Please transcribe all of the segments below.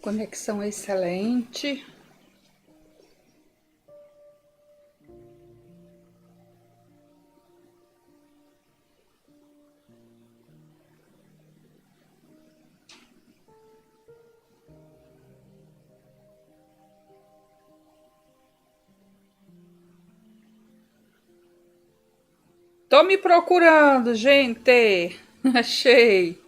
Conexão excelente. Tô me procurando, gente. Achei.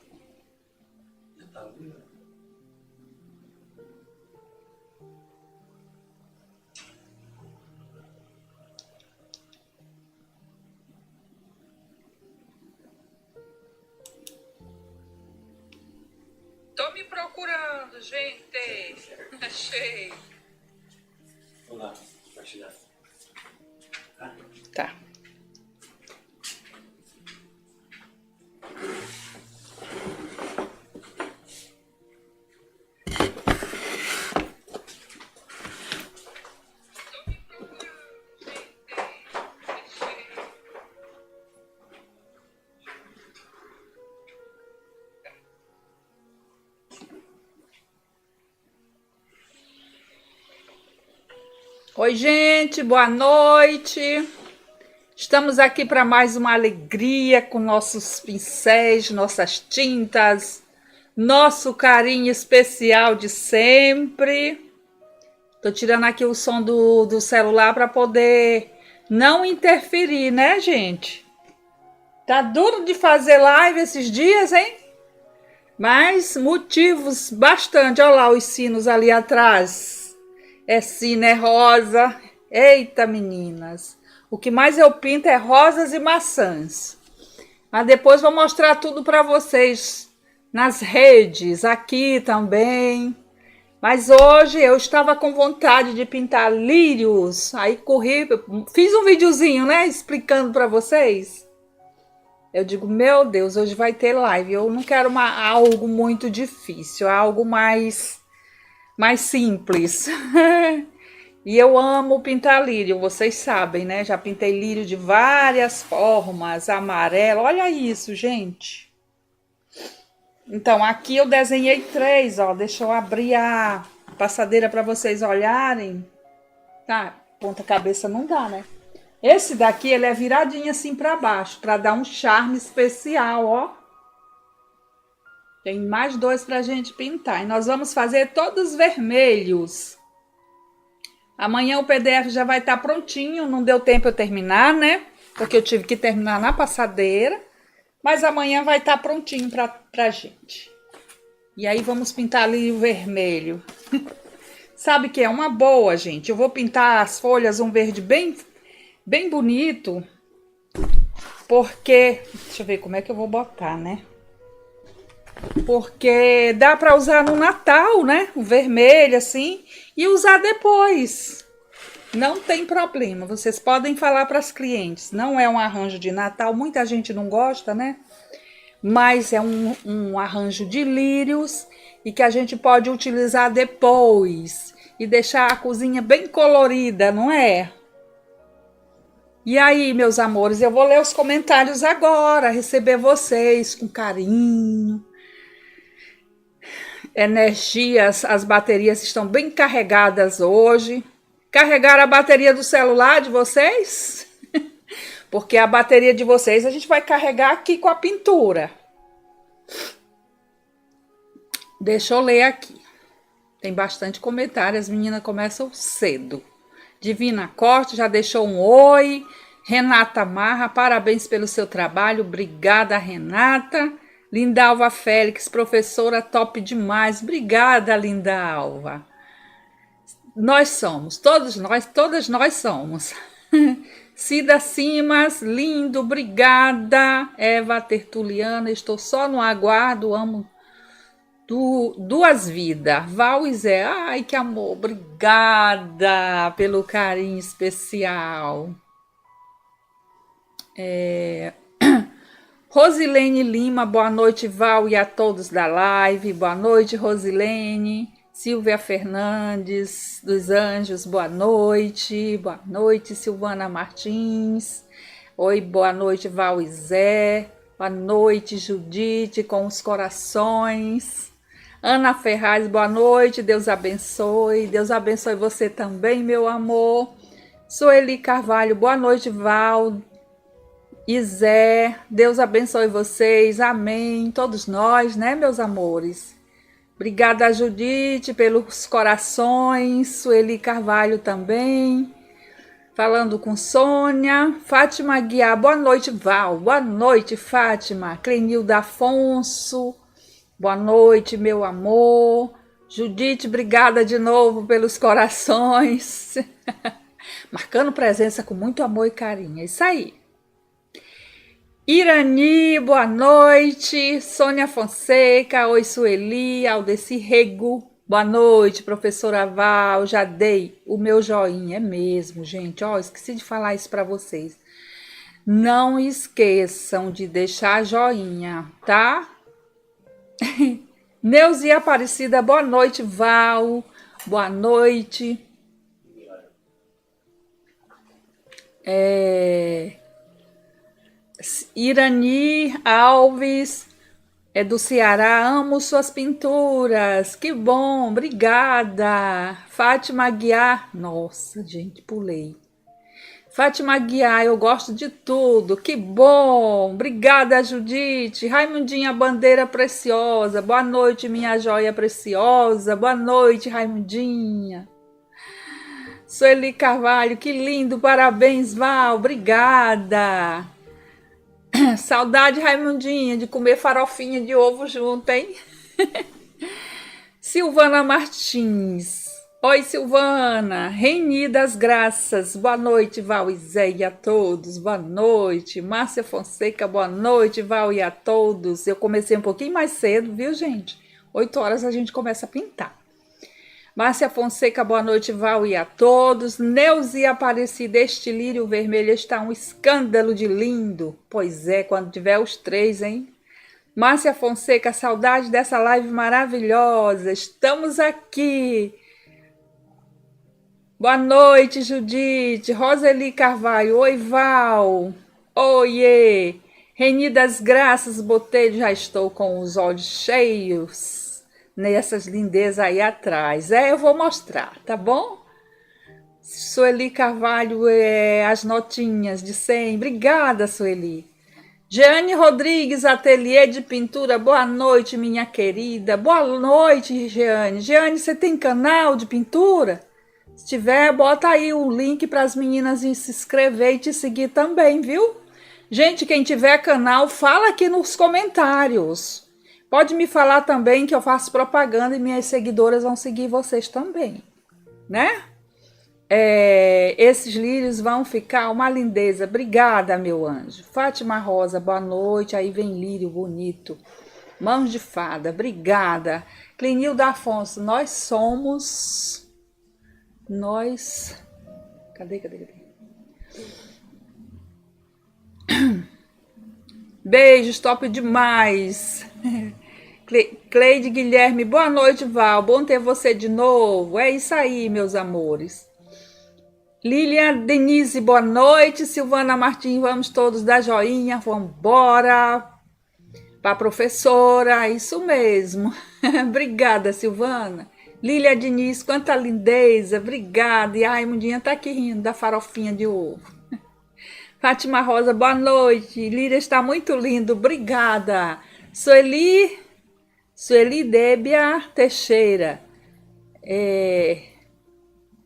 Tô me procurando, gente. Achei. Vamos lá, compartilhar. Tá. Oi, gente, boa noite. Estamos aqui para mais uma alegria com nossos pincéis, nossas tintas, nosso carinho especial de sempre. Tô tirando aqui o som do celular para poder não interferir, né, gente? Tá duro de fazer live esses dias, hein? Mas motivos bastante. Olha lá os sinos ali atrás. É sino, é rosa. Eita, meninas. O que mais eu pinto é rosas e maçãs. Mas depois vou mostrar tudo para vocês nas redes, aqui também. Mas hoje eu estava com vontade de pintar lírios. Aí corri, fiz um videozinho, né, explicando para vocês. Eu digo, meu Deus, hoje vai ter live. Eu não quero algo muito difícil, algo mais simples. E eu amo pintar lírio, vocês sabem, né? Já pintei lírio de várias formas, amarelo. Olha isso, gente. Então, aqui eu desenhei 3, ó. Deixa eu abrir a passadeira para vocês olharem. Tá, ponta cabeça não dá, né? Esse daqui, ele é viradinho assim para baixo, para dar um charme especial, ó. Tem mais 2 pra gente pintar. E nós vamos fazer todos vermelhos. Amanhã o PDF já vai estar prontinho. Não deu tempo eu terminar, né? Porque eu tive que terminar na passadeira. Mas amanhã vai estar prontinho pra gente. E aí vamos pintar ali o vermelho. Sabe que é uma boa, gente. Eu vou pintar as folhas um verde bem bonito. Porque... Deixa eu ver como é que eu vou botar, né? Porque dá para usar no Natal, né? O vermelho, assim. E usar depois. Não tem problema. Vocês podem falar para as clientes. Não é um arranjo de Natal. Muita gente não gosta, né? Mas é um arranjo de lírios. E que a gente pode utilizar depois. E deixar a cozinha bem colorida, não é? E aí, meus amores, eu vou ler os comentários agora. Receber vocês com carinho. Energias, as baterias estão bem carregadas hoje. Carregaram a bateria do celular de vocês? Porque a bateria de vocês a gente vai carregar aqui com a pintura. Deixa eu ler aqui. Tem bastante comentário, as meninas começam cedo. Divina Corte já deixou um oi. Renata Marra, parabéns pelo seu trabalho. Obrigada, Renata. Lindalva Félix, professora top demais. Obrigada, Lindalva. Nós somos, todas nós somos. Cida Simas, lindo, obrigada. Eva Tertuliana, estou só no aguardo, amo duas vidas. Val e Zé, ai que amor, obrigada pelo carinho especial. Rosilene Lima, boa noite, Val, e a todos da live. Boa noite, Rosilene. Silvia Fernandes dos Anjos, boa noite. Boa noite, Silvana Martins. Oi, boa noite, Val e Zé. Boa noite, Judite com os corações. Ana Ferraz, boa noite, Deus abençoe. Deus abençoe você também, meu amor. Sueli Carvalho, boa noite, Val. Isé, Deus abençoe vocês, amém. Todos nós, né, meus amores? Obrigada, Judite, pelos corações. Sueli Carvalho também. Falando com Sônia. Fátima Guiar, boa noite, Val. Boa noite, Fátima. Clenilda Afonso, boa noite, meu amor. Judite, obrigada de novo pelos corações. Marcando presença com muito amor e carinho. É isso aí. Irani, boa noite. Sônia Fonseca, oi Sueli, Aldeci Rego, boa noite, professora Val, já dei o meu joinha, é mesmo, gente, esqueci de falar isso para vocês. Não esqueçam de deixar joinha, tá? Neuzi Aparecida, boa noite, Val, boa noite. Irani Alves, é do Ceará, amo suas pinturas, que bom, obrigada. Fátima Guiar, nossa, gente, pulei. Fátima Guiar, eu gosto de tudo, que bom, obrigada, Judite. Raimundinha Bandeira Preciosa, boa noite, minha joia preciosa, boa noite, Raimundinha. Sueli Carvalho, que lindo, parabéns, Val, obrigada. Saudade, Raimundinha, de comer farofinha de ovo junto, hein? Silvana Martins. Oi, Silvana. Reini das Graças. Boa noite, Val e Zé e a todos. Boa noite. Márcia Fonseca, boa noite, Val e a todos. Eu comecei um pouquinho mais cedo, viu, gente? 8 horas a gente começa a pintar. Márcia Fonseca, boa noite, Val e a todos. Neuzi Aparecida, este lírio vermelho está um escândalo de lindo. Pois é, quando tiver os 3, hein? Márcia Fonseca, saudade dessa live maravilhosa. Estamos aqui. Boa noite, Judite. Roseli Carvalho, oi, Val. Oiê. Reni das Graças, Botelho, já estou com os olhos cheios nessas lindezas aí atrás. Eu vou mostrar, tá bom? Sueli Carvalho, as notinhas de 100. Obrigada, Sueli. Jeane Rodrigues, ateliê de pintura. Boa noite, minha querida. Boa noite, Jeane. Jeane, você tem canal de pintura? Se tiver, bota aí o link para as meninas se inscrever e te seguir também, viu? Gente, quem tiver canal, fala aqui nos comentários. Pode me falar também que eu faço propaganda e minhas seguidoras vão seguir vocês também, né? Esses lírios vão ficar uma lindeza. Obrigada, meu anjo. Fátima Rosa, boa noite. Aí vem lírio bonito. Mãos de fada, obrigada. Clenilda Afonso, Cadê? Beijos, top demais. Cleide Guilherme, boa noite, Val. Bom ter você de novo. É isso aí, meus amores. Lilian Denise, boa noite. Silvana Martins, vamos todos dar joinha. Vamos embora para a professora. Isso mesmo. Obrigada, Silvana. Lília Diniz, quanta lindeza. Obrigada. E a Raimundinha tá aqui rindo da farofinha de ovo. Fátima Rosa, boa noite. Lília está muito lindo. Obrigada. Sueli Débia Teixeira,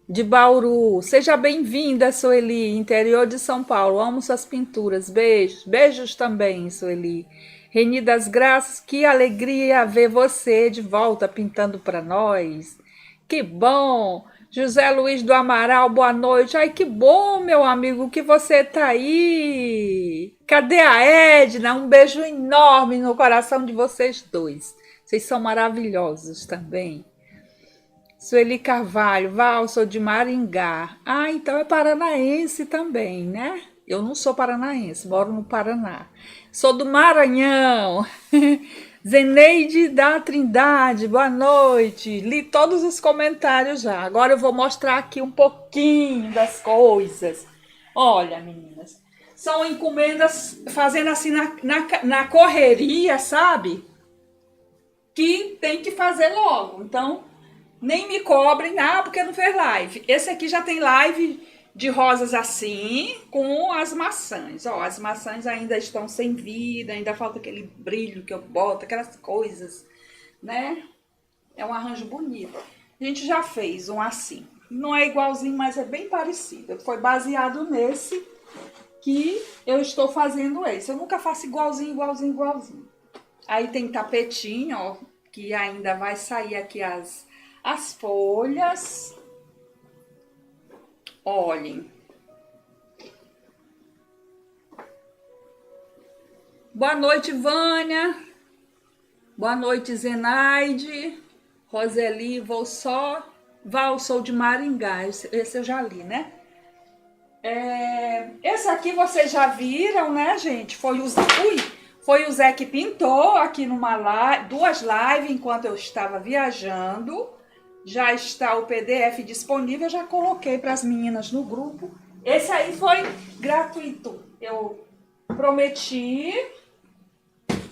de Bauru. Seja bem-vinda, Sueli, interior de São Paulo. Amo suas pinturas. Beijos. Beijos também, Sueli. Reni das Graças, que alegria ver você de volta pintando para nós. Que bom! José Luiz do Amaral, boa noite. Ai, que bom, meu amigo, que você tá aí. Cadê a Edna? Um beijo enorme no coração de vocês dois. Vocês são maravilhosos também. Sueli Carvalho, Val, sou de Maringá. Ah, então é paranaense também, né? Eu não sou paranaense, moro no Paraná. Sou do Maranhão. Zeneide da Trindade, boa noite. Li todos os comentários já. Agora eu vou mostrar aqui um pouquinho das coisas. Olha, meninas, são encomendas fazendo assim na correria, sabe? que tem que fazer logo. Então, nem me cobrem, porque não fez live. Esse aqui já tem live de rosas assim, com as maçãs. Ó, as maçãs ainda estão sem vida, ainda falta aquele brilho que eu boto, aquelas coisas, né? É um arranjo bonito. A gente já fez um assim. Não é igualzinho, mas é bem parecido. Foi baseado nesse que eu estou fazendo esse. Eu nunca faço igualzinho, igualzinho, igualzinho. Aí tem tapetinho, ó, que ainda vai sair aqui as folhas. Olhem. Boa noite, Vânia. Boa noite, Zenaide. Roseli, sou de Maringá. Esse eu já li, né? Esse aqui vocês já viram, né, gente? Foi o Zé que pintou aqui duas lives enquanto eu estava viajando. Já está o PDF disponível, já coloquei para as meninas no grupo. Esse aí foi gratuito. Eu prometi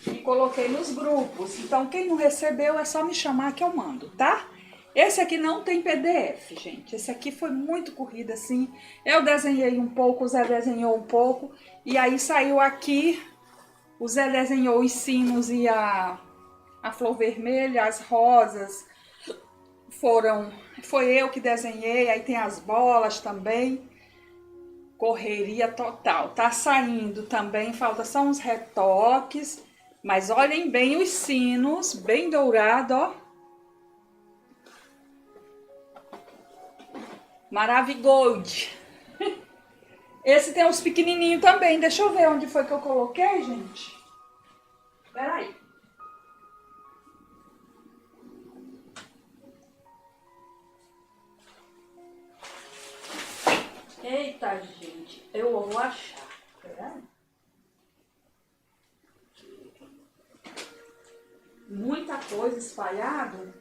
e coloquei nos grupos. Então, quem não recebeu é só me chamar que eu mando, tá? Esse aqui não tem PDF, gente. Esse aqui foi muito corrido, assim. Eu desenhei um pouco, o Zé desenhou um pouco. E aí saiu aqui. O Zé desenhou os sinos e a flor vermelha, as rosas. Foi eu que desenhei. Aí tem as bolas também. Correria total. Tá saindo também, falta só uns retoques. Mas olhem bem os sinos, bem dourado, ó. Maravigold. Esse tem uns pequenininhos também. Deixa eu ver onde foi que eu coloquei, gente. Peraí. Eita, gente. Eu vou achar. Peraí. Muita coisa espalhada.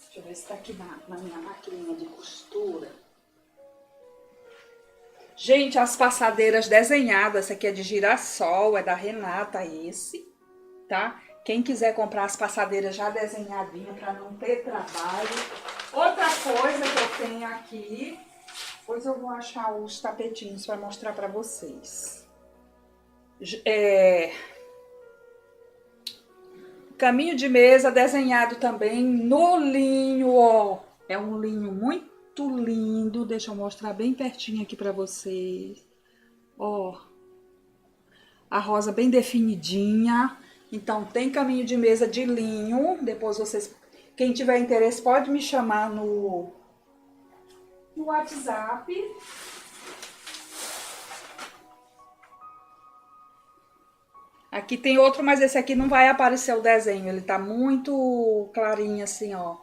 Deixa eu ver se tá aqui na minha maquininha de costura. Gente, as passadeiras desenhadas, essa aqui é de girassol, é da Renata esse, tá? Quem quiser comprar as passadeiras já desenhadinhas para não ter trabalho. Outra coisa que eu tenho aqui, depois eu vou achar os tapetinhos para mostrar para vocês. Caminho de mesa desenhado também no linho, ó. É um linho muito lindo. Deixa eu mostrar bem pertinho aqui para vocês. Ó. A rosa bem definidinha. Então, tem caminho de mesa de linho. Depois vocês, quem tiver interesse, pode me chamar no WhatsApp. Aqui tem outro, mas esse aqui não vai aparecer o desenho. Ele tá muito clarinho assim, ó.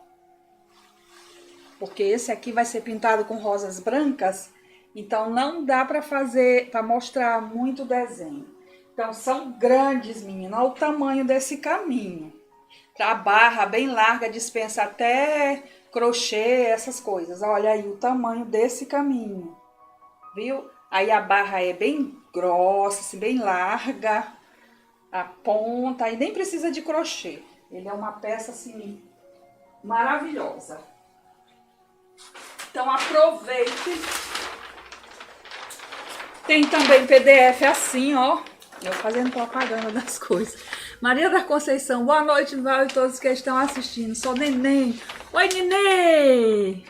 Porque esse aqui vai ser pintado com rosas brancas. Então, não dá pra fazer, pra mostrar muito desenho. Então, são grandes, menina. Olha o tamanho desse caminho. A barra bem larga, dispensa até crochê, essas coisas. Olha aí o tamanho desse caminho. Viu? Aí a barra é bem grossa, assim, bem larga. A ponta, e nem precisa de crochê. Ele é uma peça, assim, maravilhosa. Então, aproveite. Tem também PDF assim, ó. Eu fazendo propaganda das coisas. Maria da Conceição, boa noite, Val, e todos que estão assistindo. Sou Neném. Oi, Neném!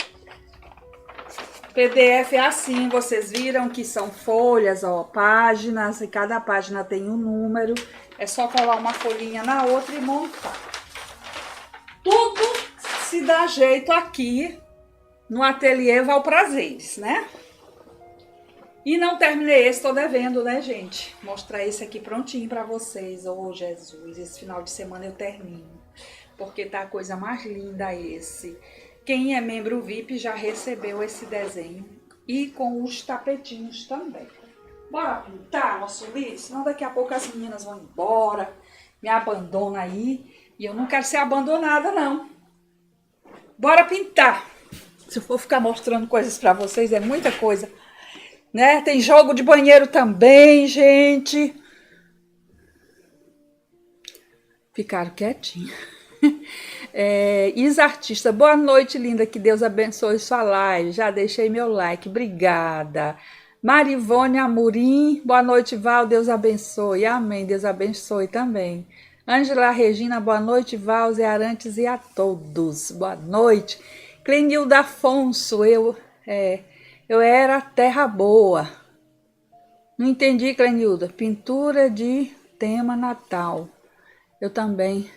PDF é assim, vocês viram que são folhas, ó, páginas, e cada página tem um número. É só colar uma folhinha na outra e montar. Tudo se dá jeito aqui no ateliê Valprazeres, né? E não terminei esse, tô devendo, né, gente? Mostrar esse aqui prontinho pra vocês. Oh, Jesus, esse final de semana eu termino. Porque tá a coisa mais linda esse. Quem é membro VIP já recebeu esse desenho. E com os tapetinhos também. Bora pintar nosso livro? Senão daqui a pouco as meninas vão embora. Me abandonam aí. E eu não quero ser abandonada, não. Bora pintar. Se eu for ficar mostrando coisas pra vocês, é muita coisa, né? Tem jogo de banheiro também, gente. Ficaram quietinhos. Isa Artista, boa noite, linda. Que Deus abençoe sua live. Já deixei meu like. Obrigada. Marivone Amorim, boa noite, Val. Deus abençoe. Amém. Deus abençoe também. Ângela Regina, boa noite, Val, Zé Arantes e a todos. Boa noite. Clenilda Afonso, eu era terra boa. Não entendi, Clenilda. Pintura de tema Natal. Eu também,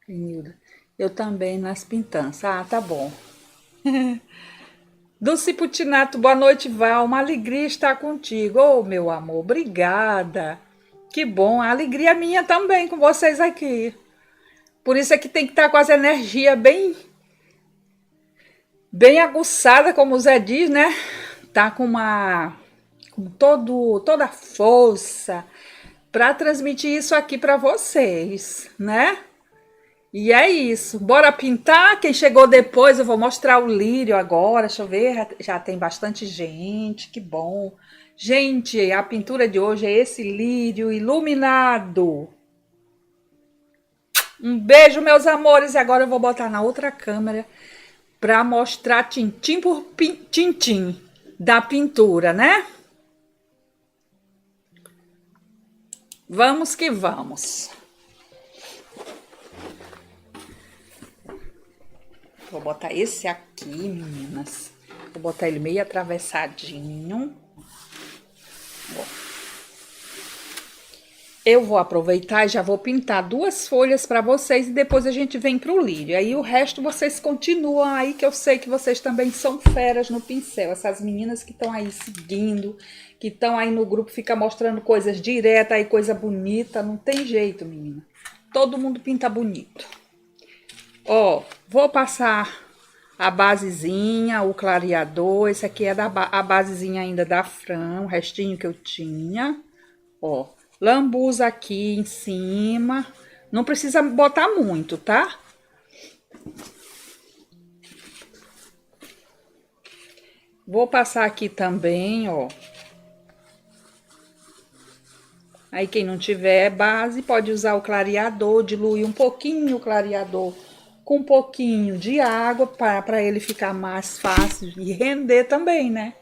Clenilda. Eu também nas pintanças. Ah, tá bom. Dulce Putinato, boa noite, Val. Uma alegria estar contigo. Oh, meu amor, obrigada. Que bom, a alegria é minha também com vocês aqui. Por isso é que tem que estar com as energias bem aguçada, como o Zé diz, né? Tá com toda a força para transmitir isso aqui para vocês, né? E é isso. Bora pintar? Quem chegou depois, eu vou mostrar o lírio agora. Deixa eu ver, já tem bastante gente, que bom. Gente, a pintura de hoje é esse lírio iluminado. Um beijo, meus amores. E agora eu vou botar na outra câmera para mostrar tintim por tintim da pintura, né? Vamos que vamos. Vou botar esse aqui, meninas. Vou botar ele meio atravessadinho. Eu vou aproveitar e já vou pintar 2 folhas para vocês e depois a gente vem pro lírio. Aí o resto vocês continuam aí, que eu sei que vocês também são feras no pincel. Essas meninas que estão aí seguindo, que estão aí no grupo, fica mostrando coisas direto aí, coisa bonita. Não tem jeito, menina. Todo mundo pinta bonito. Ó, vou passar a basezinha, o clareador. Esse aqui é a basezinha ainda da Fran, o restinho que eu tinha. Ó, lambuza aqui em cima. Não precisa botar muito, tá? Vou passar aqui também, ó. Aí quem não tiver base pode usar o clareador, diluir um pouquinho o clareador com um pouquinho de água para ele ficar mais fácil e render também, né?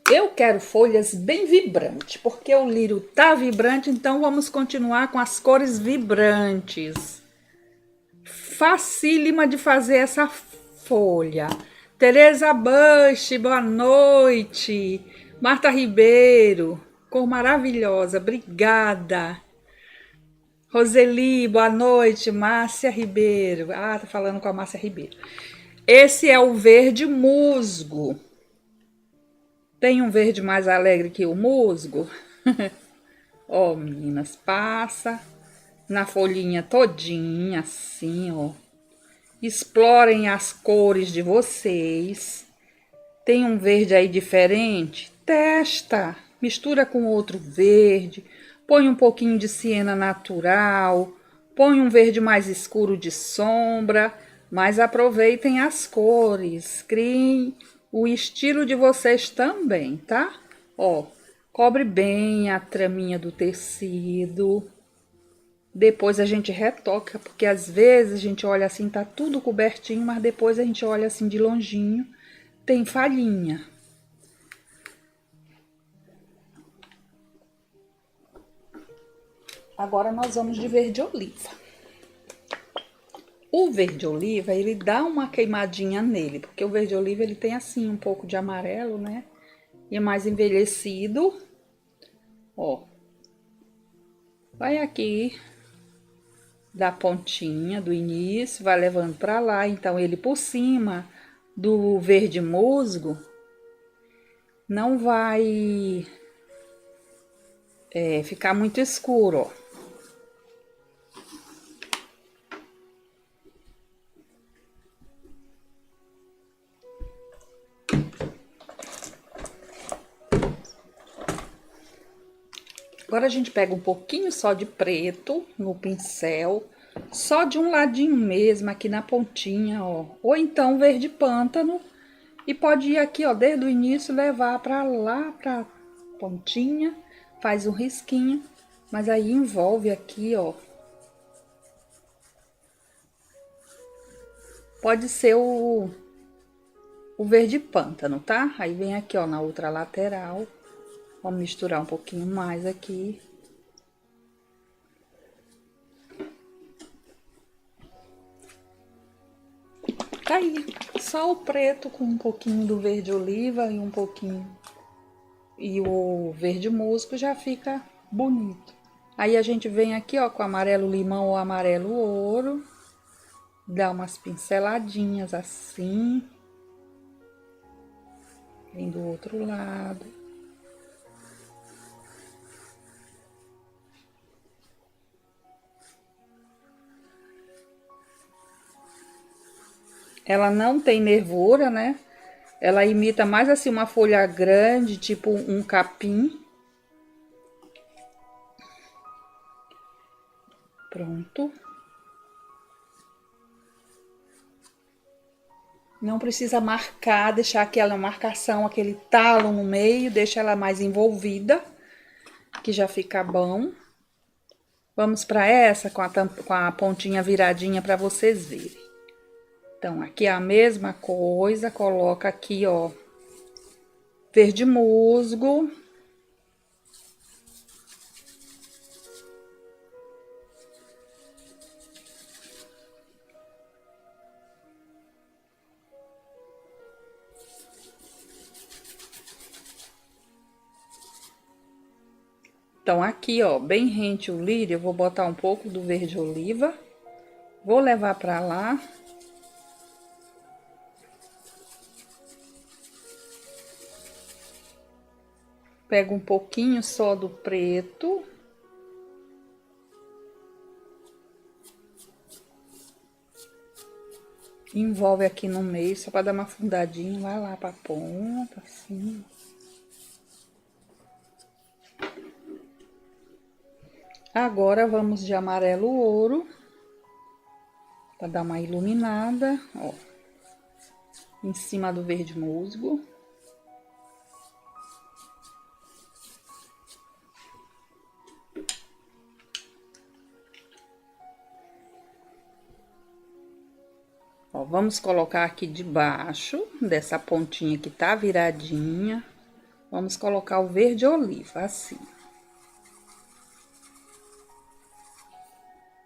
Eu quero folhas bem vibrantes, porque o lírio tá vibrante, então vamos continuar com as cores vibrantes. Facílima de fazer essa folha. Tereza Bush, boa noite. Marta Ribeiro, cor maravilhosa, obrigada. Roseli, boa noite. Márcia Ribeiro. Ah, tá falando com a Márcia Ribeiro. Esse é o verde musgo. Tem um verde mais alegre que o musgo? Ó, meninas, passa na folhinha todinha, assim, ó. Explorem as cores de vocês. Tem um verde aí diferente? Testa, mistura com outro verde. Põe um pouquinho de siena natural, põe um verde mais escuro de sombra, mas aproveitem as cores, criem o estilo de vocês também, tá? Ó, cobre bem a traminha do tecido, depois a gente retoca, porque às vezes a gente olha assim, tá tudo cobertinho, mas depois a gente olha assim de longinho, tem falhinha. Agora nós vamos de verde oliva. O verde oliva, ele dá uma queimadinha nele, porque o verde oliva ele tem assim um pouco de amarelo, né? E é mais envelhecido. Ó. Vai aqui da pontinha do início, vai levando pra lá, então ele por cima do verde musgo não vai ficar muito escuro, ó. Agora a gente pega um pouquinho só de preto no pincel, só de um ladinho mesmo, aqui na pontinha, ó. Ou então verde pântano. E pode ir aqui, ó, desde o início, levar pra lá, pra pontinha. Faz um risquinho, mas aí envolve aqui, ó. Pode ser o verde pântano, tá? Aí vem aqui, ó, na outra lateral. Vamos misturar um pouquinho mais aqui. Tá aí, só o preto com um pouquinho do verde oliva e um pouquinho... E o verde musgo já fica bonito. Aí a gente vem aqui, ó, com amarelo limão ou amarelo ouro. Dá umas pinceladinhas assim. Vem do outro lado. Ela não tem nervura, né? Ela imita mais assim uma folha grande, tipo um capim. Pronto. Não precisa marcar, deixar aquela marcação, aquele talo no meio, deixa ela mais envolvida, que já fica bom. Vamos para essa com a pontinha viradinha para vocês verem. Então, aqui é a mesma coisa, coloca aqui, ó, verde musgo. Então, aqui, ó, bem rente o lírio, eu vou botar um pouco do verde oliva. Vou levar pra lá. Pego um pouquinho só do preto. Envolve aqui no meio, só pra dar uma afundadinha. Vai lá pra ponta, assim. Agora, vamos de amarelo ouro. Pra dar uma iluminada, ó. Em cima do verde musgo. Ó, vamos colocar aqui debaixo dessa pontinha que tá viradinha. Vamos colocar o verde oliva, assim.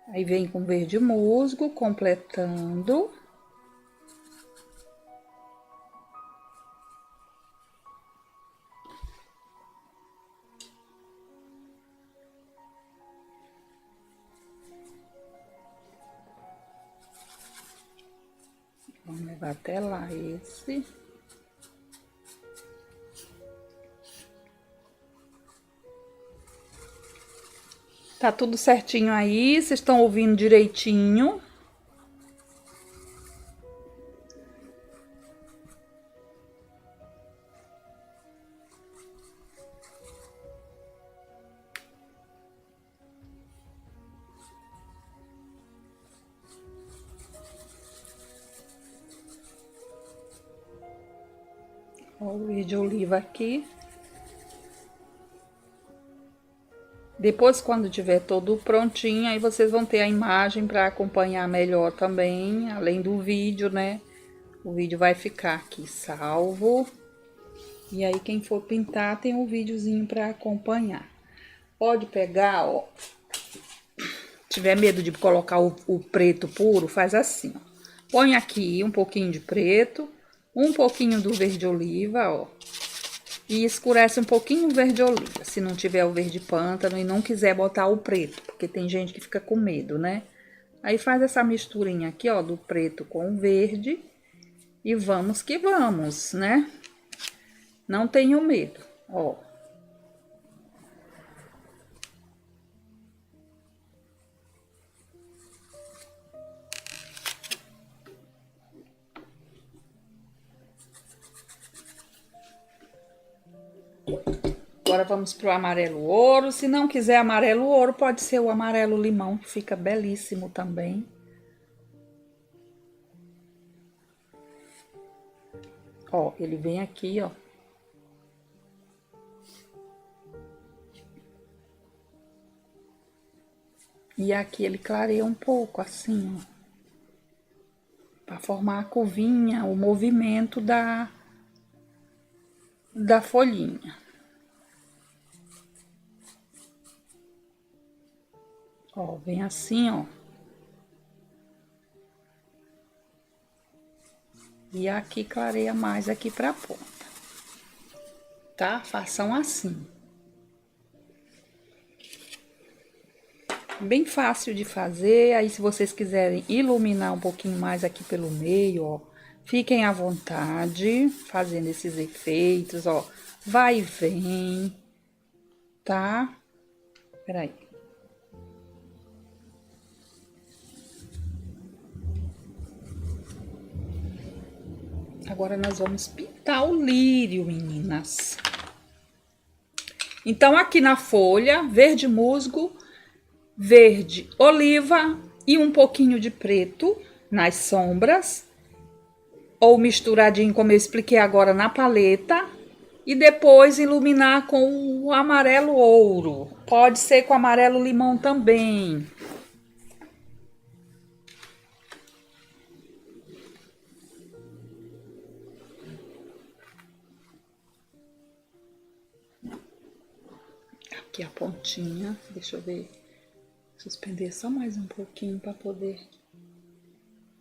Aí vem com verde musgo, completando. Vamos levar até lá esse. Tá tudo certinho aí, vocês estão ouvindo direitinho. Ó, o verde oliva aqui. Depois, quando tiver todo prontinho, aí vocês vão ter a imagem para acompanhar melhor também, além do vídeo, né? O vídeo vai ficar aqui salvo. E aí, quem for pintar, tem um videozinho para acompanhar. Pode pegar, ó. Tiver medo de colocar o preto puro, faz assim, ó. Põe aqui um pouquinho de preto, um pouquinho do verde oliva, ó. E escurece um pouquinho o verde oliva, se não tiver o verde pântano e não quiser botar o preto, porque tem gente que fica com medo, né? Aí faz essa misturinha aqui, ó, do preto com o verde. E vamos que vamos, né? Não tenho medo, ó. Agora vamos pro amarelo ouro. Se não quiser amarelo ouro, pode ser o amarelo limão, que fica belíssimo também. Ó, ele vem aqui, ó. E aqui ele clareia um pouco, assim, ó. Pra formar a curvinha, o movimento da folhinha. Ó, vem assim, ó. E aqui clareia mais aqui pra ponta. Tá? Façam assim. Bem fácil de fazer. Aí, se vocês quiserem iluminar um pouquinho mais aqui pelo meio, ó, fiquem à vontade fazendo esses efeitos, ó. Vai e vem, tá? Peraí. Agora nós vamos pintar o lírio, meninas. Então, aqui na folha, verde musgo, verde oliva e um pouquinho de preto nas sombras, ou misturadinho, como eu expliquei agora, na paleta, e depois iluminar com o amarelo ouro. Pode ser com amarelo limão também. Aqui a pontinha, deixa eu ver, suspender só mais um pouquinho para poder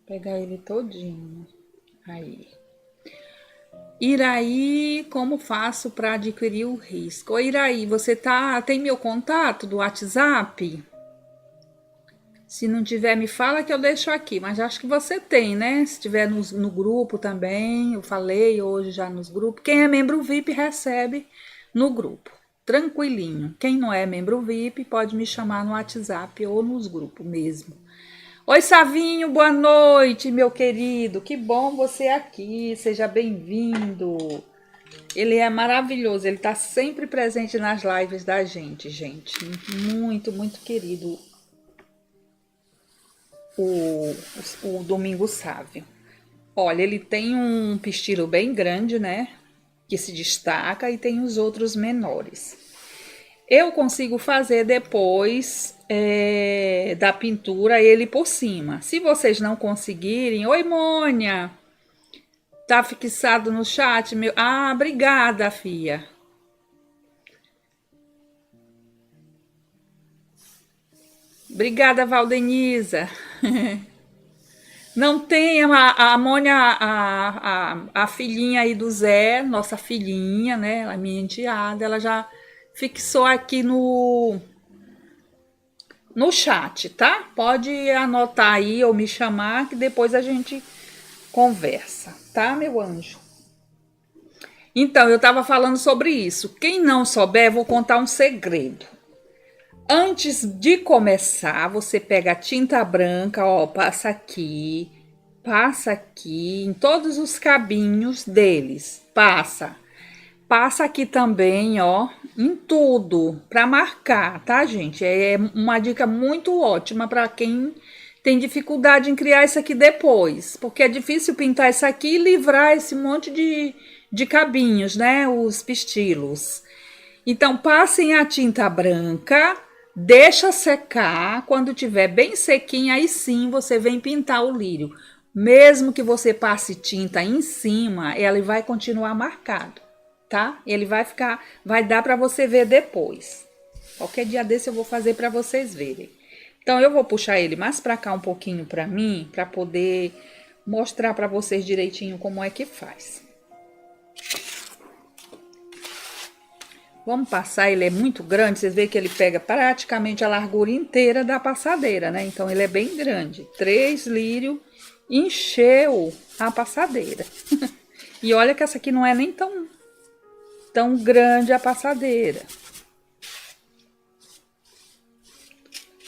pegar ele todinho. Aí. Iraí, como faço para adquirir o risco? Ô, Iraí, você tem meu contato do WhatsApp? Se não tiver, me fala que eu deixo aqui, mas acho que você tem, né? Se tiver no grupo também, eu falei hoje já nos grupos. Quem é membro VIP recebe no grupo, tranquilinho. Quem não é membro VIP pode me chamar no WhatsApp ou nos grupos mesmo. Oi, Savinho, boa noite, meu querido. Que bom você aqui, seja bem-vindo. Ele é maravilhoso, ele tá sempre presente nas lives da gente. Muito, muito querido. O Domingo Sávio. Olha, ele tem um pistilo bem grande, né? Que se destaca, e tem os outros menores. Eu consigo fazer depois da pintura ele por cima. Se vocês não conseguirem... Oi, Mônia! Tá fixado no chat? Meu... Ah, obrigada, fia. Obrigada, Valdenisa. Não tem a Mônia, a filhinha aí do Zé, nossa filhinha, né? A minha enteada, ela já fixou aqui no chat, tá? Pode anotar aí ou me chamar que depois a gente conversa, tá, meu anjo? Então, eu tava falando sobre isso. Quem não souber, vou contar um segredo. Antes de começar, você pega a tinta branca, ó, passa aqui em todos os cabinhos deles, passa aqui também, ó, em tudo, para marcar, tá, gente? É uma dica muito ótima para quem tem dificuldade em criar isso aqui depois, porque é difícil pintar isso aqui e livrar esse monte de cabinhos, né, os pistilos. Então, passem a tinta branca, deixa secar, quando tiver bem sequinha, aí sim você vem pintar o lírio. Mesmo que você passe tinta em cima, ele vai continuar marcado, tá? Ele vai dar para você ver depois. Qualquer dia desse eu vou fazer para vocês verem. Então, eu vou puxar ele mais para cá um pouquinho para mim, para poder mostrar para vocês direitinho como é que faz. Vamos passar, ele é muito grande, vocês veem que ele pega praticamente a largura inteira da passadeira, né? Então, ele é bem grande. 3 lírios, encheu a passadeira. E olha que essa aqui não é nem tão grande a passadeira.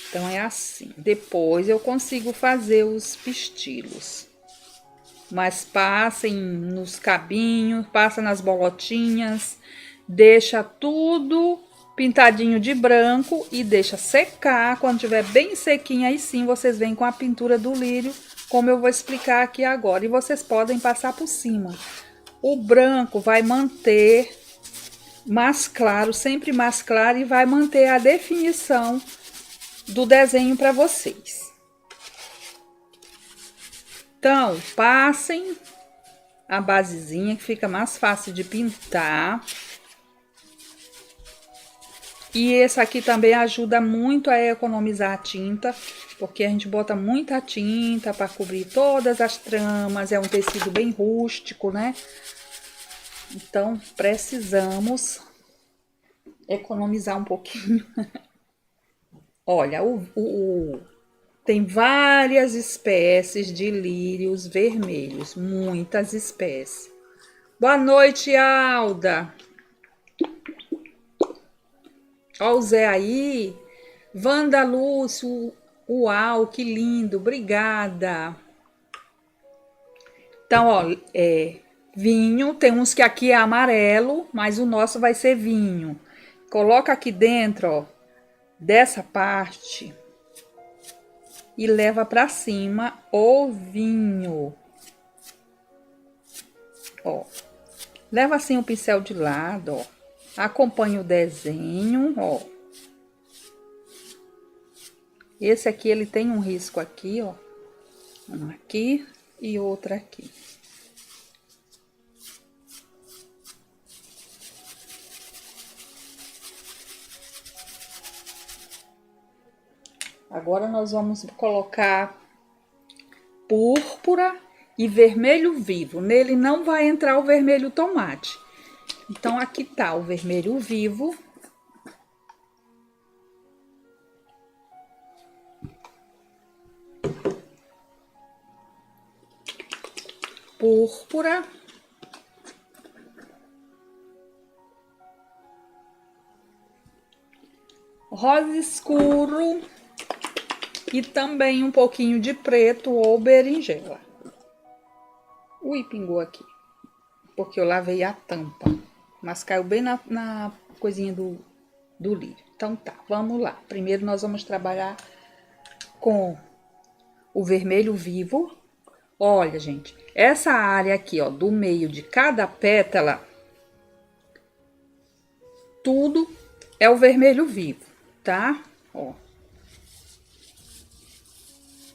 Então, é assim. Depois eu consigo fazer os pistilos. Mas passem nos cabinhos, passa nas bolotinhas deixa tudo pintadinho de branco e deixa secar. Quando tiver bem sequinho, aí sim vocês vêm com a pintura do lírio, como eu vou explicar aqui agora. E vocês podem passar por cima. O branco vai manter mais claro, sempre mais claro, e vai manter a definição do desenho para vocês. Então, passem a basezinha, que fica mais fácil de pintar. E esse aqui também ajuda muito a economizar a tinta, porque a gente bota muita tinta para cobrir todas as tramas. É um tecido bem rústico, né? Então, precisamos economizar um pouquinho. Olha, tem várias espécies de lírios vermelhos, muitas espécies. Boa noite, Alda. Ó, o Zé aí. Wanda Lúcio, uau, que lindo, obrigada. Então, ó, vinho, tem uns que aqui é amarelo, mas o nosso vai ser vinho. Coloca aqui dentro, ó, dessa parte e leva pra cima o vinho. Ó, leva assim o pincel de lado, ó. Acompanha o desenho, ó. Esse aqui, ele tem um risco aqui, ó. Um aqui e outro aqui. Agora, nós vamos colocar púrpura e vermelho vivo. Nele não vai entrar o vermelho tomate. Então, aqui tá o vermelho vivo. Púrpura. Rosa escuro. E também um pouquinho de preto ou berinjela. Ui, pingou aqui. Porque eu lavei a tampa. Mas caiu bem na coisinha do lírio. Então tá, vamos lá. Primeiro nós vamos trabalhar com o vermelho vivo. Olha, gente, essa área aqui, ó, do meio de cada pétala, tudo é o vermelho vivo, tá? Ó.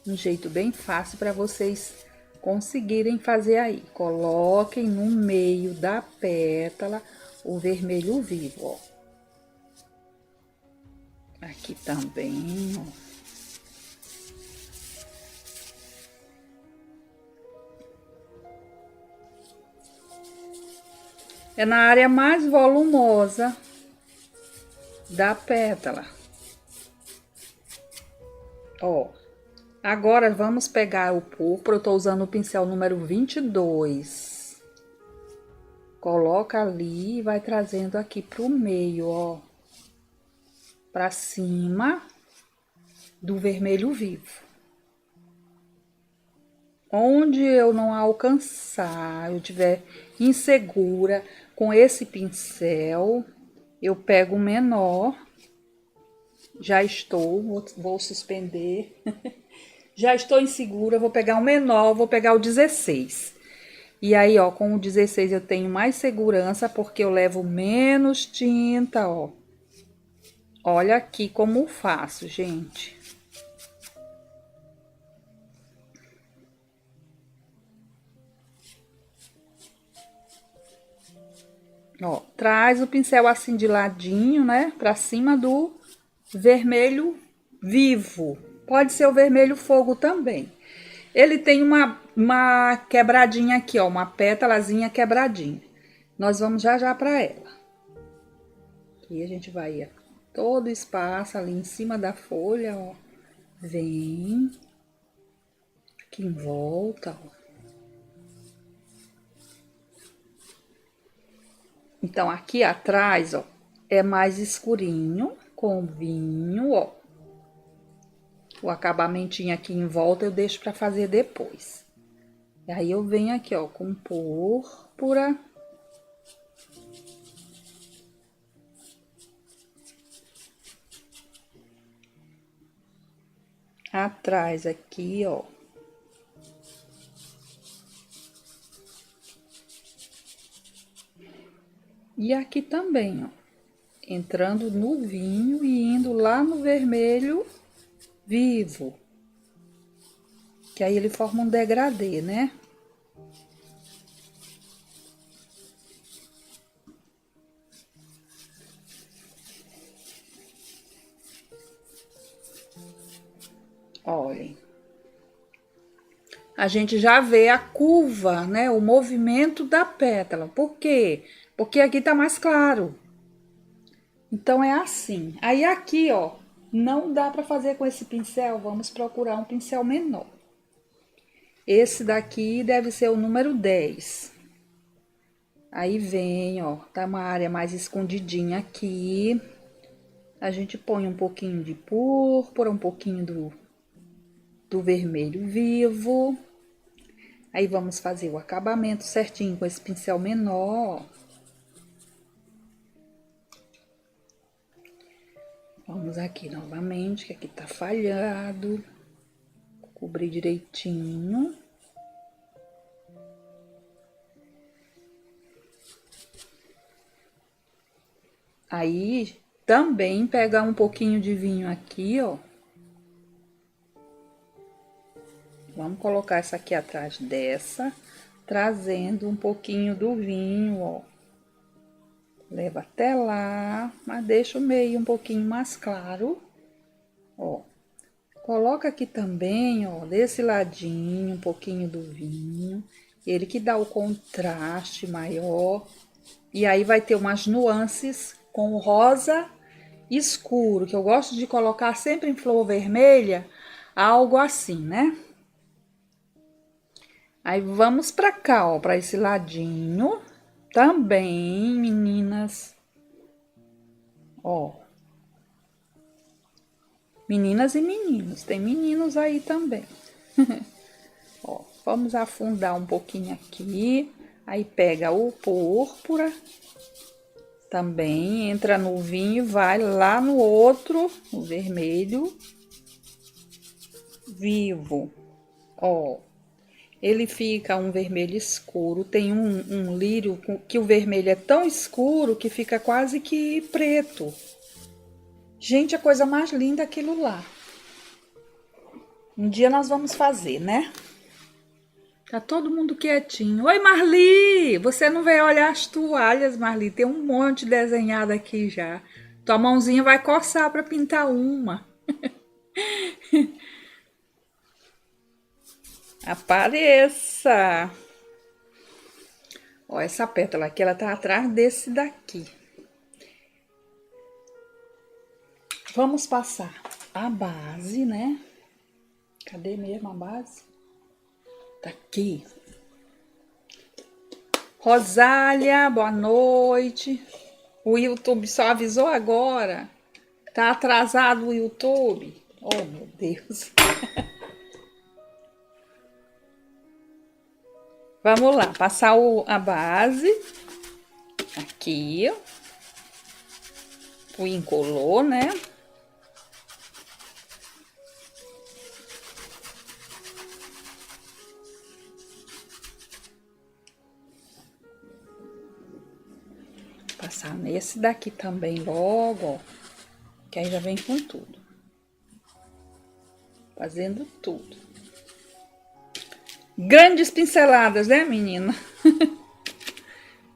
Um jeito bem fácil para vocês conseguirem fazer aí. Coloquem no meio da pétala o vermelho vivo, ó. Aqui também, ó. É na área mais volumosa da pétala. Ó. Agora, vamos pegar o púrpura. Eu tô usando o pincel número 22. Coloca ali e vai trazendo aqui pro meio, ó. Pra cima do vermelho vivo. Onde eu não alcançar, eu tiver insegura com esse pincel, eu pego o menor. Já estou, vou suspender. Já estou insegura, vou pegar o menor, vou pegar o 16. E aí, ó, com o 16 eu tenho mais segurança, porque eu levo menos tinta, ó. Olha aqui como faço, gente. Ó, traz o pincel assim de ladinho, né, pra cima do vermelho vivo. Pode ser o vermelho fogo também. Ele tem uma quebradinha aqui, ó, uma pétalazinha quebradinha. Nós vamos já pra ela. Aqui a gente vai, ó, todo o espaço ali em cima da folha, ó. Vem. Aqui em volta, ó. Então, aqui atrás, ó, é mais escurinho, com vinho, ó. O acabamentinho aqui em volta eu deixo pra fazer depois. E aí, eu venho aqui, ó, com púrpura. atrás aqui, ó. E aqui também, ó. Entrando no vinho e indo lá no vermelho vivo. Que aí ele forma um degradê, né? Olhem. A gente já vê a curva, né? O movimento da pétala. Por quê? Porque aqui tá mais claro. Então, é assim. Aí, aqui, ó, não dá pra fazer com esse pincel. Vamos procurar um pincel menor. Esse daqui deve ser o número 10. Aí vem, ó, tá uma área mais escondidinha aqui. A gente põe um pouquinho de púrpura, um pouquinho do vermelho vivo. Aí, vamos fazer o acabamento certinho com esse pincel menor. Vamos aqui novamente, que aqui tá falhado. Cobrir direitinho. Aí, também pegar um pouquinho de vinho aqui, ó. Vamos colocar essa aqui atrás dessa, trazendo um pouquinho do vinho, ó. Leva até lá, mas deixa o meio um pouquinho mais claro, ó. Coloca aqui também, ó, desse ladinho, um pouquinho do vinho. Ele que dá o contraste maior. E aí vai ter umas nuances com o rosa escuro, que eu gosto de colocar sempre em flor vermelha, algo assim, né? Aí, vamos pra cá, ó, pra esse ladinho. Também, meninas. Ó. Meninas e meninos. Tem meninos aí também. Ó, vamos afundar um pouquinho aqui. Aí, pega o púrpura. Também entra no vinho e vai lá no outro, o vermelho vivo. Ó. Ele fica um vermelho escuro, tem um lírio que o vermelho é tão escuro que fica quase que preto. Gente, a coisa mais linda é aquilo lá. Um dia nós vamos fazer, né? Tá todo mundo quietinho. Oi, Marli! Você não veio olhar as toalhas, Marli? Tem um monte desenhado aqui já. Tua mãozinha vai coçar para pintar uma. Apareça! Ó, essa pétala aqui, ela tá atrás desse daqui. Vamos passar a base, né? Cadê mesmo a base? Tá aqui. Rosália, boa noite. O YouTube só avisou agora. Tá atrasado o YouTube. Oh, meu Deus. Vamos lá, passar a base aqui, o incolor, né? Passar nesse daqui também logo, ó, que aí já vem com tudo. Fazendo tudo. Grandes pinceladas, né, menina?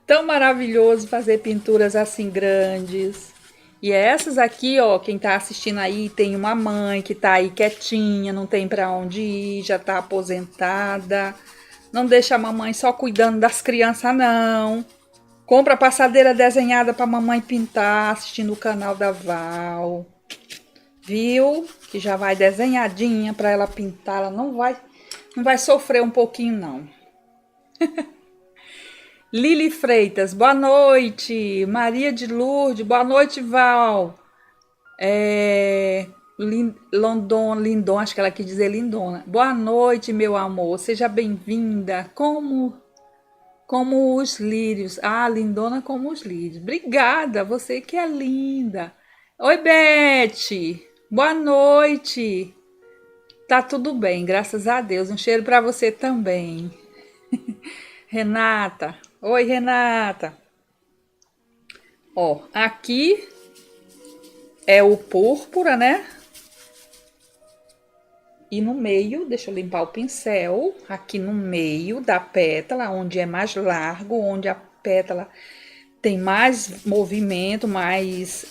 Tão maravilhoso fazer pinturas assim grandes. E essas aqui, ó, quem tá assistindo aí, tem uma mãe que tá aí quietinha, não tem pra onde ir, já tá aposentada. Não deixa a mamãe só cuidando das crianças, não. Compra a passadeira desenhada pra mamãe pintar, assistindo o canal da Val. Viu? Que já vai desenhadinha pra ela pintar, ela não vai sofrer um pouquinho, não. Lili Freitas, boa noite. Maria de Lourdes, boa noite, Val. Lindon, acho que ela quis dizer Lindona. Boa noite, meu amor. Seja bem-vinda. Como os lírios. Ah, lindona como os lírios. Obrigada, você que é linda. Oi, Beth. Boa noite. Tá tudo bem, graças a Deus. Um cheiro para você também. Renata. Oi, Renata. Ó, aqui é o púrpura, né? E no meio, deixa eu limpar o pincel, aqui no meio da pétala, onde é mais largo, onde a pétala tem mais movimento, mais,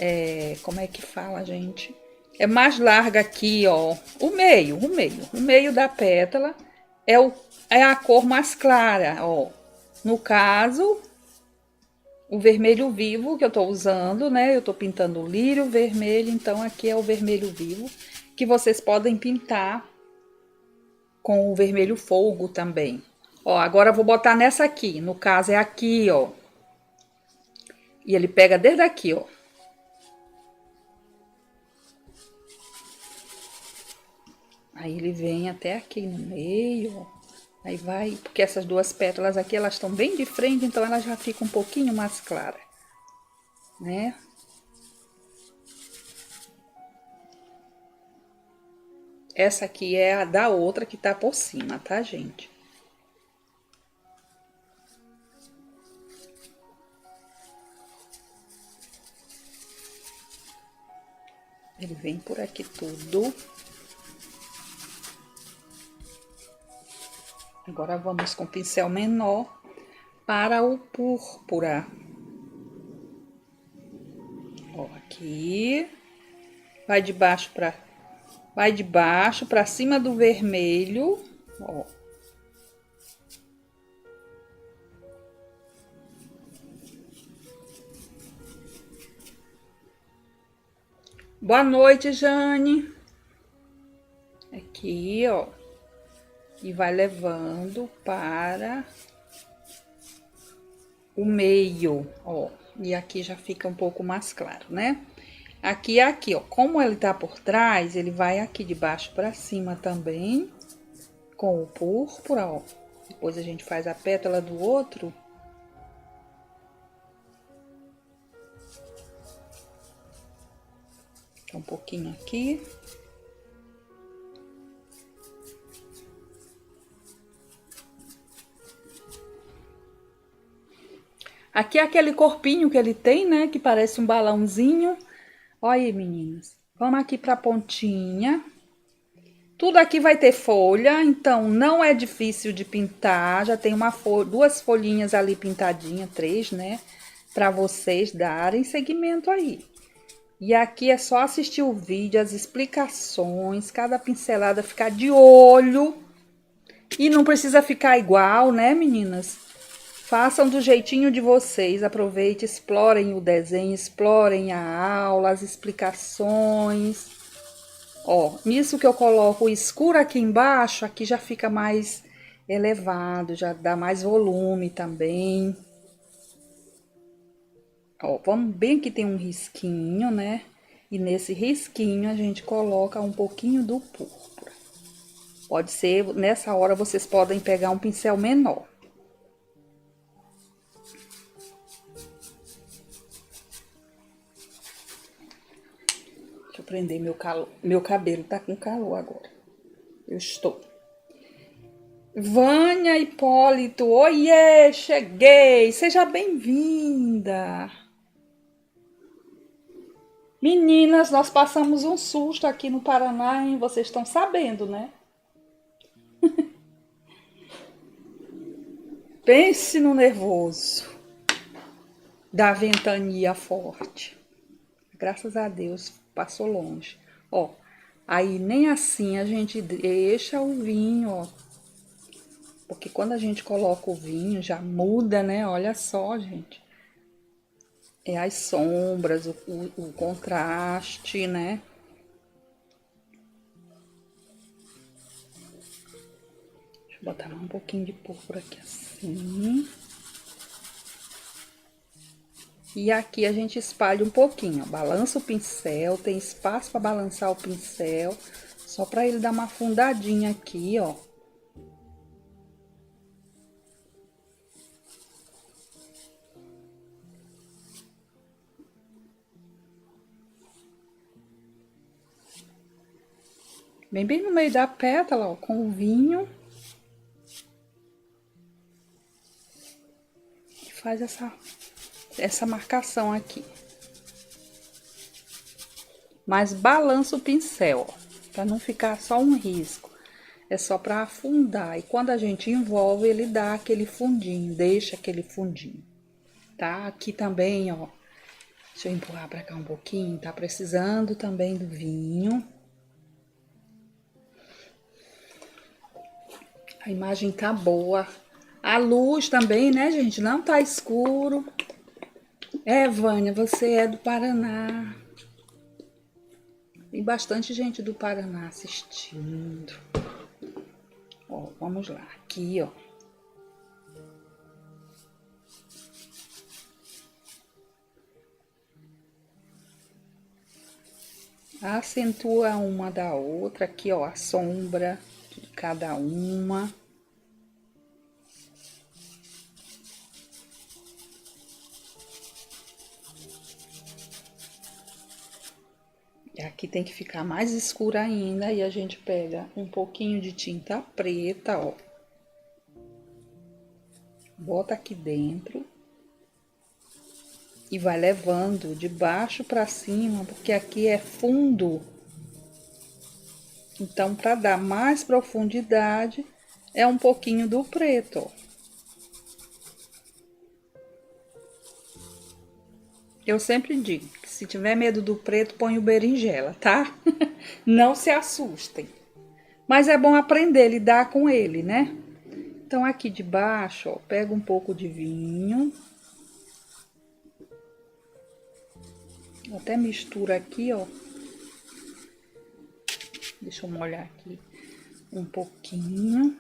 como é que fala, gente? É mais larga aqui, ó, o meio da pétala é a cor mais clara, ó. No caso, o vermelho vivo que eu tô usando, né? Eu tô pintando o lírio vermelho, então aqui é o vermelho vivo, que vocês podem pintar com o vermelho fogo também. Ó, agora eu vou botar nessa aqui, no caso é aqui, ó. E ele pega desde aqui, ó. Aí ele vem até aqui no meio, ó. Aí vai, porque essas duas pétalas aqui, elas estão bem de frente, então ela já fica um pouquinho mais clara, né? Essa aqui é a da outra que tá por cima, tá, gente? Ele vem por aqui tudo. Agora vamos com o pincel menor para o púrpura. Ó, aqui. Vai de baixo para cima do vermelho, ó. Boa noite, Jane. Aqui, ó. E vai levando para o meio, ó. E aqui já fica um pouco mais claro, né? Aqui é aqui, ó. Como ele tá por trás, ele vai aqui de baixo para cima também, com o púrpura, ó. Depois a gente faz a pétala do outro. Um pouquinho aqui. Aqui é aquele corpinho que ele tem, né? Que parece um balãozinho. Olha aí, meninas. Vamos aqui pra pontinha. Tudo aqui vai ter folha, então não é difícil de pintar. Já tem duas folhinhas ali pintadinhas, três, né? Pra vocês darem seguimento aí. E aqui é só assistir o vídeo, as explicações, cada pincelada ficar de olho. E não precisa ficar igual, né, meninas? Façam do jeitinho de vocês, aproveite, explorem o desenho, explorem a aula, as explicações. Ó, nisso que eu coloco o escuro aqui embaixo, aqui já fica mais elevado, já dá mais volume também. Ó, vamos bem que tem um risquinho, né? E nesse risquinho a gente coloca um pouquinho do púrpura. Pode ser, nessa hora vocês podem pegar um pincel menor. Deixa eu prender meu cabelo, tá com calor agora. Eu estou. Vânia Hipólito, oiê, cheguei, seja bem-vinda. Meninas, nós passamos um susto aqui no Paraná, hein? Vocês estão sabendo, né? Pense no nervoso da ventania forte. Graças a Deus, passou longe. Ó, aí nem assim a gente deixa o vinho, ó. Porque quando a gente coloca o vinho, já muda, né? Olha só, gente. É as sombras, o contraste, né? Deixa eu botar mais um pouquinho de púrpura aqui assim. E aqui a gente espalha um pouquinho, ó. Balança o pincel, tem espaço para balançar o pincel, só para ele dar uma afundadinha aqui, ó. Bem no meio da pétala, ó, com o vinho. E faz essa marcação aqui. Mas balança o pincel, ó, pra não ficar só um risco. É só pra afundar. E quando a gente envolve, ele dá aquele fundinho, deixa aquele fundinho. Tá? Aqui também, ó. Deixa eu empurrar pra cá um pouquinho. Tá precisando também do vinho. A imagem tá boa. A luz também, né, gente? Não tá escuro. É, Vânia, você é do Paraná. Tem bastante gente do Paraná assistindo. Ó, vamos lá. Aqui, ó. Acentua uma da outra. Aqui, ó, a sombra de cada uma. E aqui tem que ficar mais escura ainda. E a gente pega um pouquinho de tinta preta, ó. Bota aqui dentro. E vai levando de baixo pra cima, porque aqui é fundo. Então, para dar mais profundidade, é um pouquinho do preto, ó. Eu sempre digo que se tiver medo do preto, põe o berinjela, tá? Não se assustem. Mas é bom aprender a lidar com ele, né? Então, aqui de baixo, ó, pega um pouco de vinho. Até mistura aqui, ó. Deixa eu molhar aqui um pouquinho.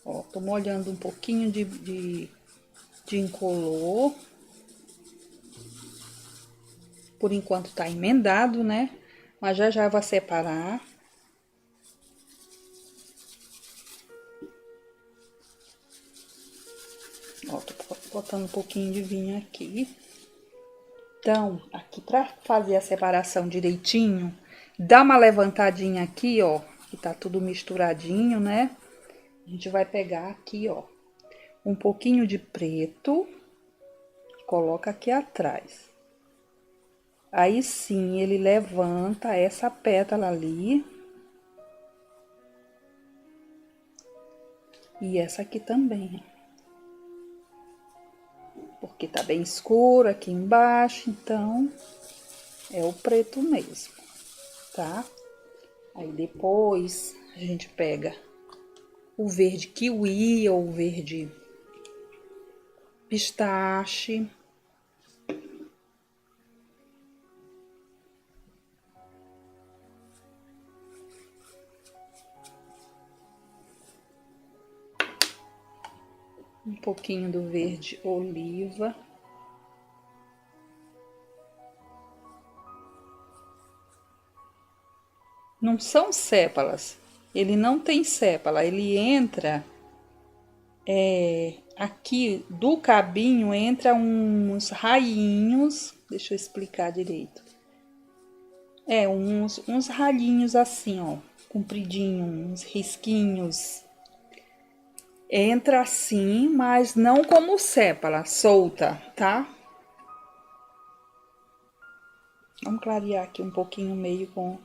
Ó, tô molhando um pouquinho de incolor. Por enquanto tá emendado, né? Mas já vai separar. Ó, tô botando um pouquinho de vinho aqui. Então, aqui pra fazer a separação direitinho, dá uma levantadinha aqui, ó, que tá tudo misturadinho, né? A gente vai pegar aqui, ó, um pouquinho de preto, coloca aqui atrás. Aí sim, ele levanta essa pétala ali. E essa aqui também. Porque tá bem escuro aqui embaixo, então é o preto mesmo, tá? Aí depois a gente pega o verde kiwi ou o verde pistache. Um pouquinho do verde oliva. Não são sépalas. Ele não tem sépala, ele entra aqui do cabinho entra uns rainhos, deixa eu explicar direito. Uns ralinhos assim, ó, compridinho, uns risquinhos. Entra assim, mas não como sépala, solta, tá? Vamos clarear aqui um pouquinho o meio com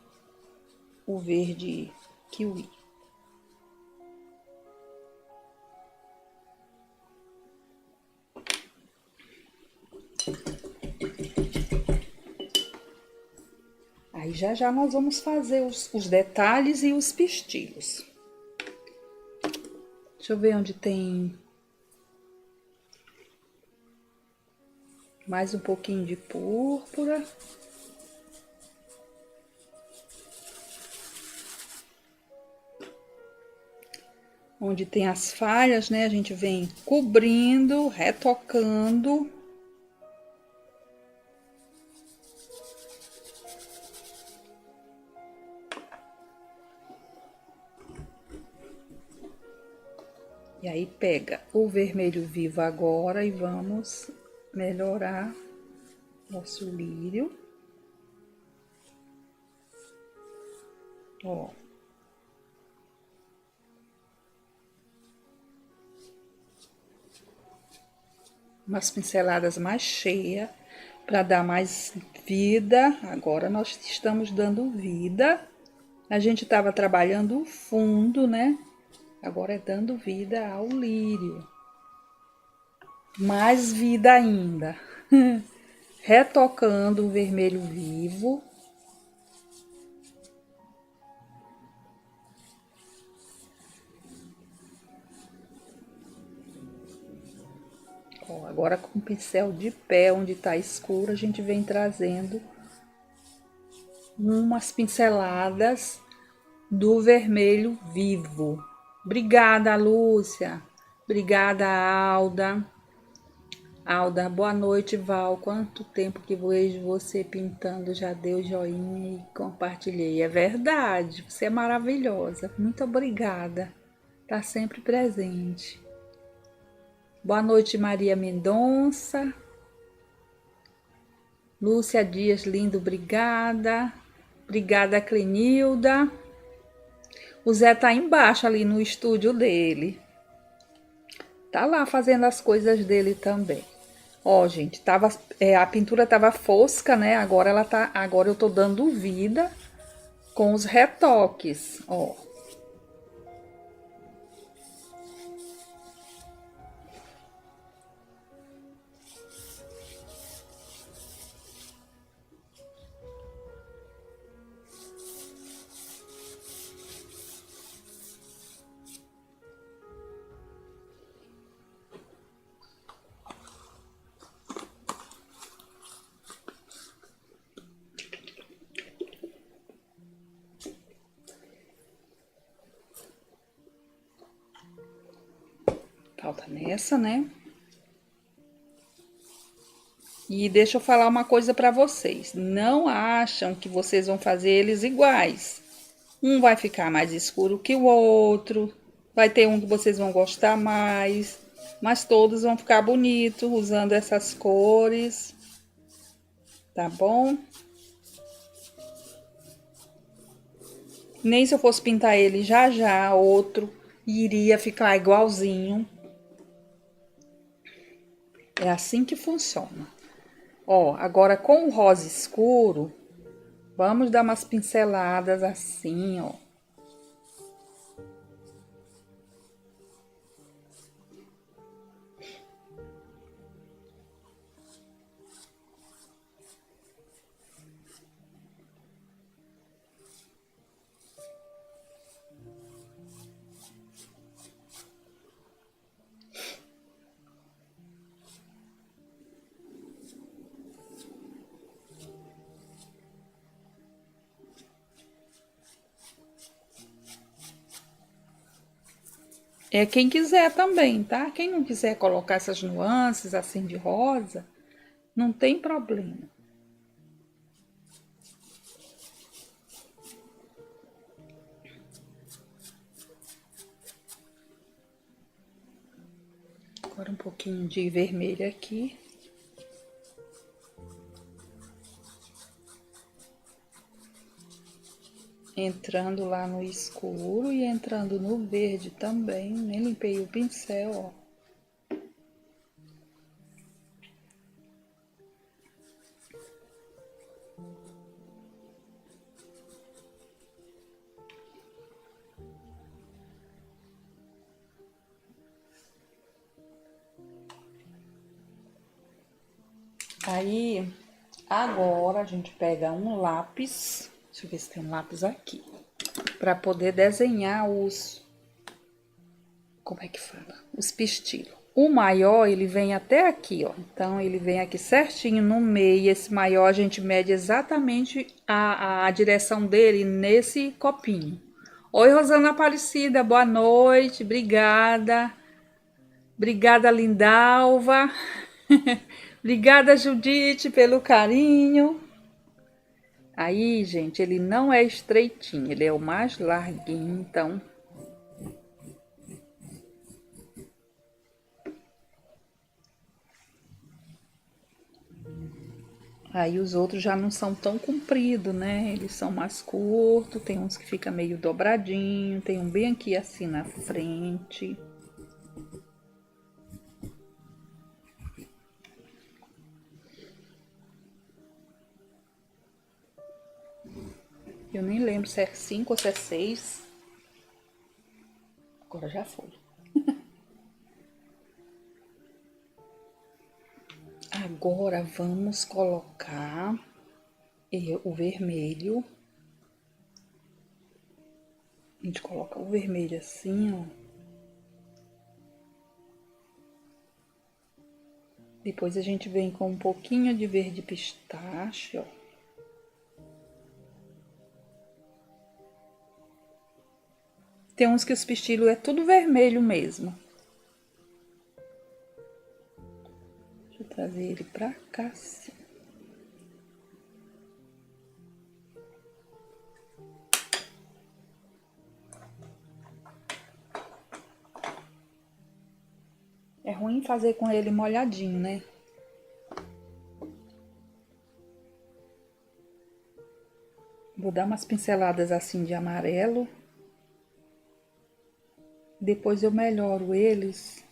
o verde kiwi. Aí já nós vamos fazer os detalhes e os pistilhos. Deixa eu ver onde tem mais um pouquinho de púrpura. Onde tem as falhas, né? A gente vem cobrindo, retocando. E aí pega o vermelho vivo agora e vamos melhorar nosso lírio. Ó. Umas pinceladas mais cheias para dar mais vida. Agora nós estamos dando vida. A gente estava trabalhando o fundo, né? Agora é dando vida ao lírio. Mais vida ainda. Retocando o vermelho vivo. Ó, agora com o pincel de pé, onde está escuro, a gente vem trazendo umas pinceladas do vermelho vivo. Obrigada, Lúcia. Obrigada, Alda. Alda, boa noite, Val. Quanto tempo que vejo você pintando, já deu joinha e compartilhei. É verdade, você é maravilhosa. Muito obrigada. Tá sempre presente. Boa noite, Maria Mendonça. Lúcia Dias, lindo, obrigada. Obrigada, Clenilda. O Zé tá embaixo ali no estúdio dele. Tá lá fazendo as coisas dele também. Ó, gente, a pintura tava fosca, né? Agora eu tô dando vida com os retoques, ó. Falta nessa, né? E deixa eu falar uma coisa para vocês. Não acham que vocês vão fazer eles iguais. Um vai ficar mais escuro que o outro. Vai ter um que vocês vão gostar mais. Mas todos vão ficar bonitos usando essas cores. Tá bom? Nem se eu fosse pintar ele já já, outro iria ficar igualzinho. É assim que funciona. Ó, agora com o rosa escuro, vamos dar umas pinceladas assim, ó. É quem quiser também, tá? Quem não quiser colocar essas nuances assim de rosa, não tem problema. Agora um pouquinho de vermelho aqui. Entrando lá no escuro e entrando no verde também. Nem limpei o pincel, ó. Aí, agora a gente pega um lápis. Deixa eu ver se tem um lápis aqui. Pra poder desenhar os... Como é que fala? Os pistilos. O maior, ele vem até aqui, ó. Então, ele vem aqui certinho no meio. Esse maior, a gente mede exatamente a direção dele nesse copinho. Oi, Rosana Aparecida, boa noite. Obrigada. Obrigada, Lindalva. Obrigada, Judite, pelo carinho. Aí, gente, ele não é estreitinho, ele é o mais larguinho, então... Aí os outros já não são tão compridos, né? Eles são mais curtos, tem uns que fica meio dobradinho, tem um bem aqui assim na frente. Eu nem lembro se é 5 ou se é 6. Agora já foi. Agora vamos colocar o vermelho. A gente coloca o vermelho assim, ó. Depois a gente vem com um pouquinho de verde pistache, ó. Tem uns que os pistilos é tudo vermelho mesmo. Deixa eu trazer ele pra cá, assim. É ruim fazer com ele molhadinho, né? Vou dar umas pinceladas assim de amarelo. Depois eu melhoro eles.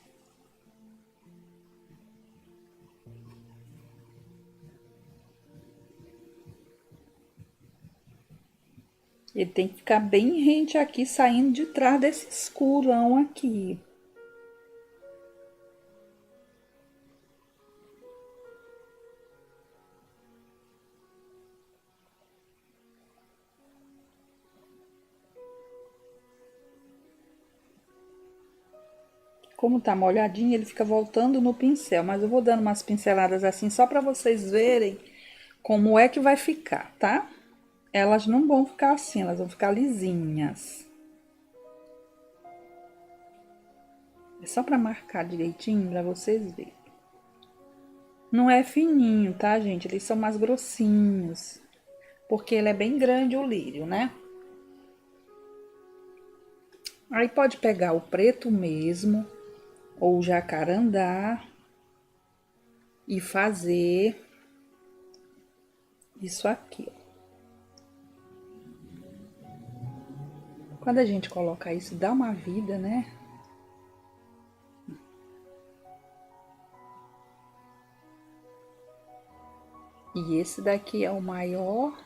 Ele tem que ficar bem rente aqui, saindo de trás desse escurão aqui. Como tá molhadinho, ele fica voltando no pincel. Mas eu vou dando umas pinceladas assim, só pra vocês verem como é que vai ficar, tá? Elas não vão ficar assim, elas vão ficar lisinhas. É só pra marcar direitinho, pra vocês verem. Não é fininho, tá, gente? Eles são mais grossinhos. Porque ele é bem grande, o lírio, né? Aí pode pegar o preto mesmo, ou o jacarandá, e fazer isso aqui, ó. Quando a gente coloca isso, dá uma vida, né? E esse daqui é o maior.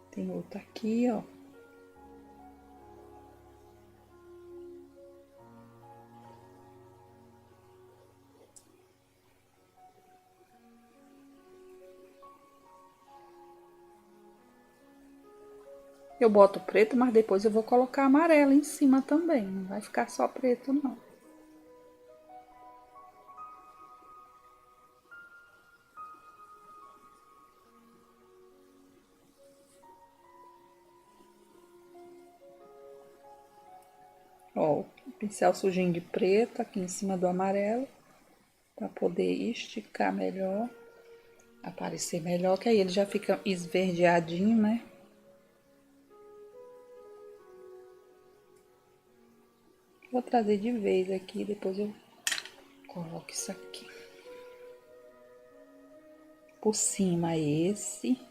Tem outro aqui, ó. Eu boto preto, mas depois eu vou colocar amarelo em cima também. Não vai ficar só preto, não. Ó, o pincel sujinho de preto aqui em cima do amarelo, para poder esticar melhor, aparecer melhor, que aí ele já fica esverdeadinho, né? Vou trazer de vez aqui, depois eu coloco isso aqui. Por cima esse.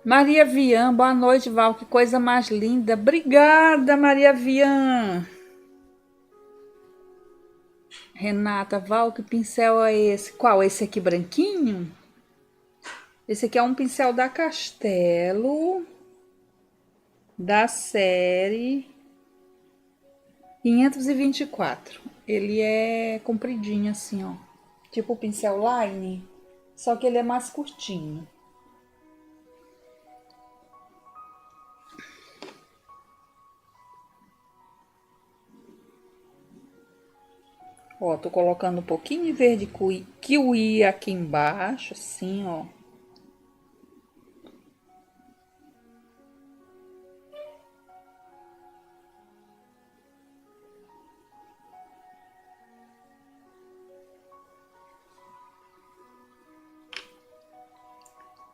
Maria Vian, boa noite, Val, que coisa mais linda. Obrigada, Maria Vian. Renata, Val, que pincel é esse? Qual? Esse aqui branquinho? Esse aqui é um pincel da Castelo, da série 524. Ele é compridinho assim, ó. Tipo o pincel Line, só que ele é mais curtinho. Ó, tô colocando um pouquinho de verde kiwi aqui embaixo, assim, ó.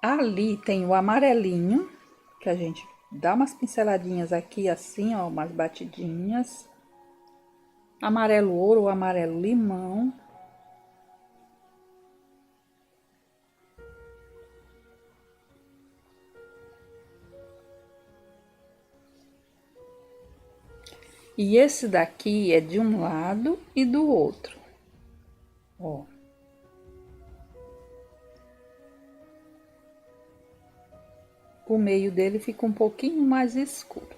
Ali tem o amarelinho, que a gente dá umas pinceladinhas aqui assim, ó, umas batidinhas. Amarelo ouro ou amarelo limão. E esse daqui é de um lado e do outro, ó. O meio dele fica um pouquinho mais escuro.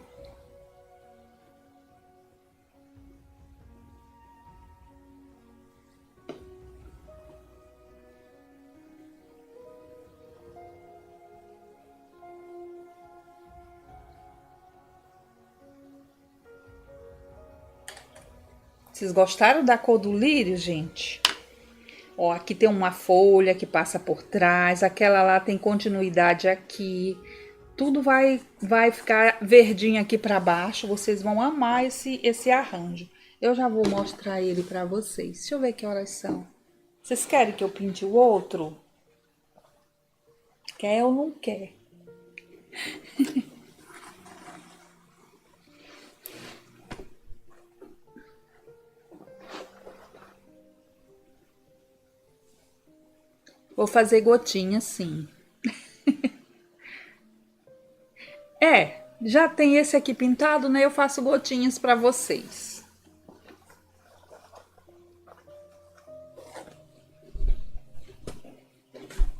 Vocês gostaram da cor do lírio, gente? Ó, aqui tem uma folha que passa por trás, aquela lá tem continuidade aqui. Tudo vai ficar verdinho aqui para baixo. Vocês vão amar esse arranjo. Eu já vou mostrar ele para vocês. Deixa eu ver que horas são. Vocês querem que eu pinte o outro? Quer ou não quer? Vou fazer gotinha, sim. Já tem esse aqui pintado, né? Eu faço gotinhas para vocês.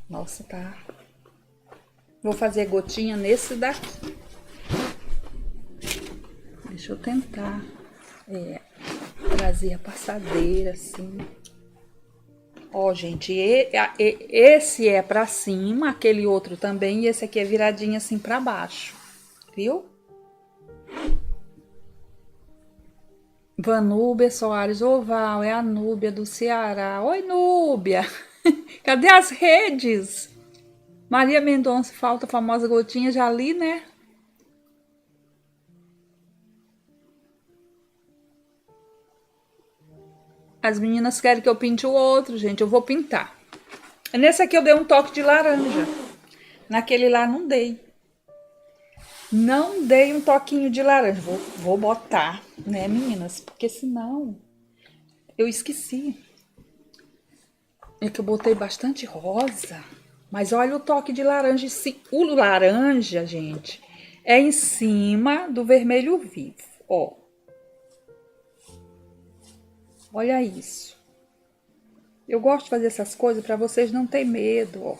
Nossa, tá. Vou fazer gotinha nesse daqui. Deixa eu tentar trazer a passadeira assim. Ó, gente, esse é pra cima, aquele outro também, e esse aqui é viradinho assim pra baixo, viu? Vanúbia Soares Oval, é a Núbia do Ceará. Oi, Núbia! Cadê as redes? Maria Mendonça, falta a famosa gotinha, já li, né? As meninas querem que eu pinte o outro, gente. Eu vou pintar. Nesse aqui eu dei um toque de laranja. Naquele lá não dei. Não dei um toquinho de laranja. Vou botar, né, meninas? Porque senão eu esqueci. É que eu botei bastante rosa. Mas olha o toque de laranja. O laranja, gente, é em cima do vermelho vivo. Ó. Olha isso. Eu gosto de fazer essas coisas para vocês não terem medo, ó.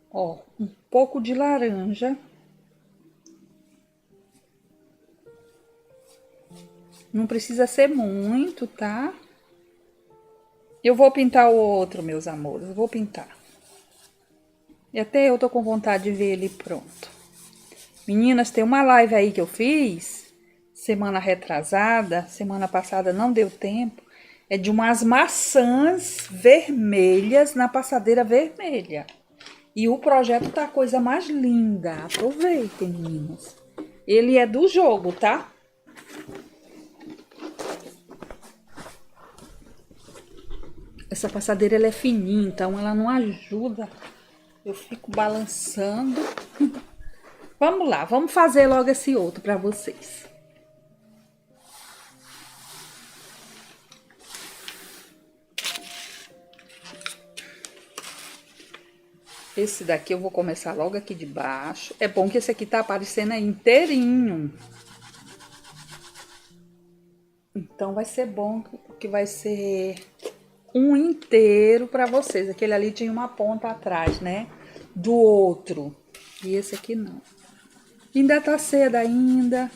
Ó, um pouco de laranja. Não precisa ser muito, tá? Eu vou pintar o outro, meus amores. Eu vou pintar. E até eu tô com vontade de ver ele pronto. Meninas, tem uma live aí que eu fiz semana retrasada, semana passada não deu tempo, é de umas maçãs vermelhas na passadeira vermelha. E o projeto tá a coisa mais linda. Aproveitem, meninas. Ele é do jogo, tá? Essa passadeira ela é fininha, então ela não ajuda. Eu fico balançando. Vamos lá, vamos fazer logo esse outro para vocês. Esse daqui eu vou começar logo aqui de baixo. É bom que esse aqui tá aparecendo aí inteirinho. Então vai ser bom, que vai ser um inteiro para vocês. Aquele ali tinha uma ponta atrás, né? Do outro. E esse aqui não. Ainda tá cedo ainda.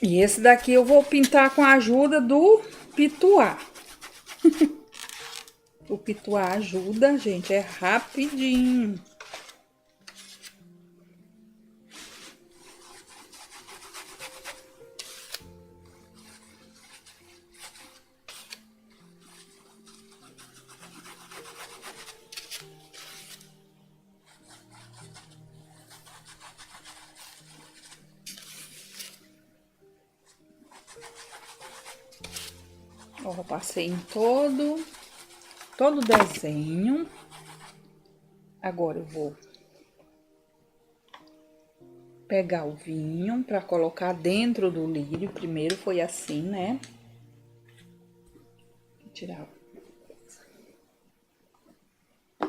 E esse daqui eu vou pintar com a ajuda do pituá. O pituá ajuda, gente, é rapidinho. Ó, passei em todo o desenho. Agora eu vou pegar o vinho para colocar dentro do lírio. Primeiro foi assim, né? Vou tirar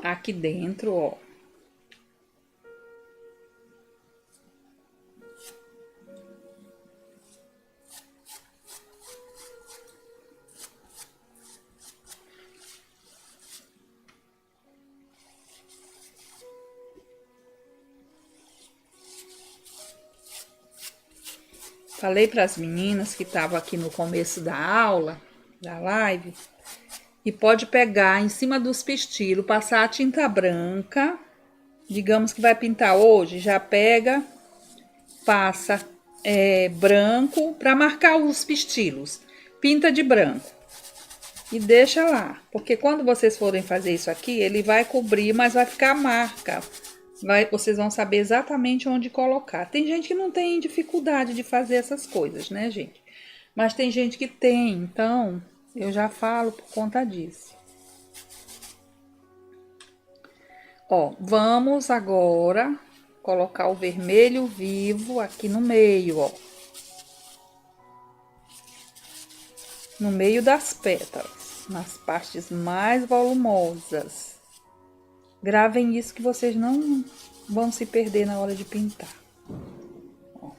aqui dentro, ó. Falei para as meninas que estavam aqui no começo da aula, da live, e pode pegar em cima dos pistilos, passar a tinta branca, digamos que vai pintar hoje, já pega, passa branco para marcar os pistilos, pinta de branco e deixa lá, porque quando vocês forem fazer isso aqui, ele vai cobrir, mas vai ficar a marca. Vocês vão saber exatamente onde colocar. Tem gente que não tem dificuldade de fazer essas coisas, né, gente? Mas tem gente que tem, então eu já falo por conta disso. Ó, vamos agora colocar o vermelho vivo aqui no meio, ó. No meio das pétalas, nas partes mais volumosas. Gravem isso que vocês não vão se perder na hora de pintar. Ó.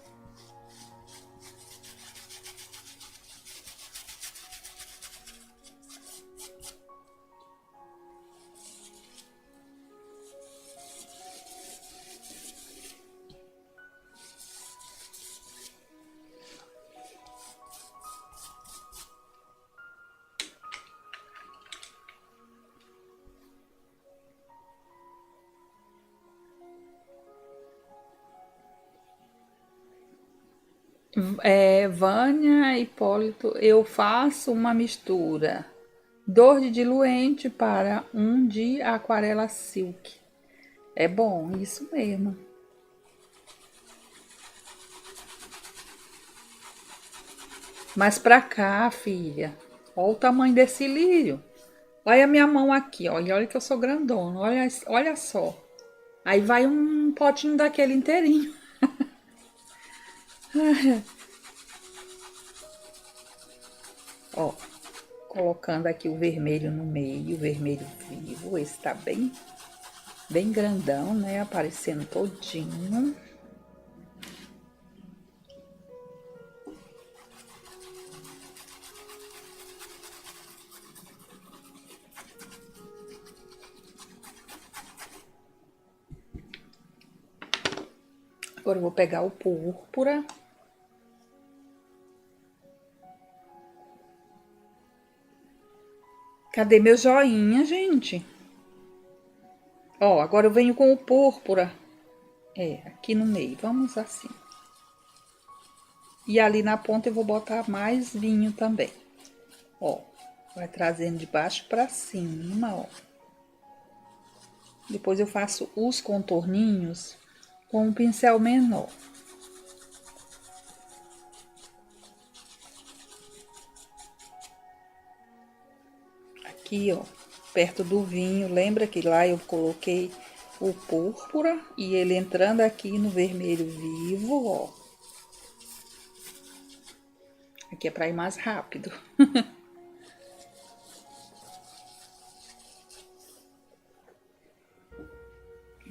Vânia, Hipólito, eu faço uma mistura dor de diluente para um de aquarela silk. É bom, isso mesmo. Mas pra cá, filha, olha o tamanho desse lírio. Olha a minha mão aqui, ó, e olha que eu sou grandona, olha só. Aí vai um potinho daquele inteirinho. Ó, colocando aqui o vermelho no meio, o vermelho vivo, esse tá bem grandão, né, aparecendo todinho. Agora eu vou pegar o púrpura. Cadê meu joinha, gente? Ó, agora eu venho com o púrpura. Aqui no meio. Vamos assim. E ali na ponta eu vou botar mais vinho também. Ó, vai trazendo de baixo pra cima, ó. Depois eu faço os contorninhos com um pincel menor. Aqui, ó, perto do vinho, lembra que lá eu coloquei o púrpura e ele entrando aqui no vermelho vivo, ó. Aqui é para ir mais rápido.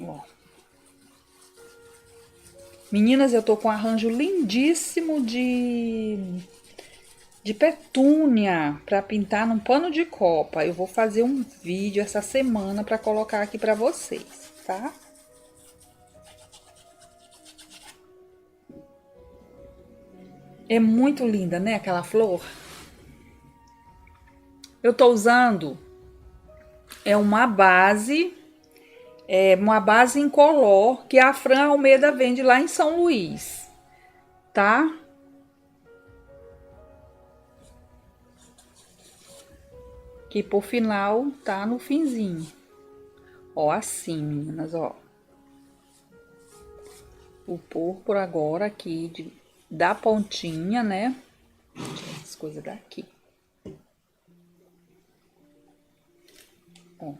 Ó. Meninas, eu tô com um arranjo lindíssimo de petúnia para pintar num pano de copa. Eu vou fazer um vídeo essa semana para colocar aqui para vocês, tá? É muito linda, né, aquela flor? Eu tô usando uma base incolor que a Fran Almeida vende lá em São Luís, tá? Que por final tá no finzinho. Ó, assim, meninas, ó. O púrpura agora aqui da pontinha, né? Tirar essas coisas daqui. Ó.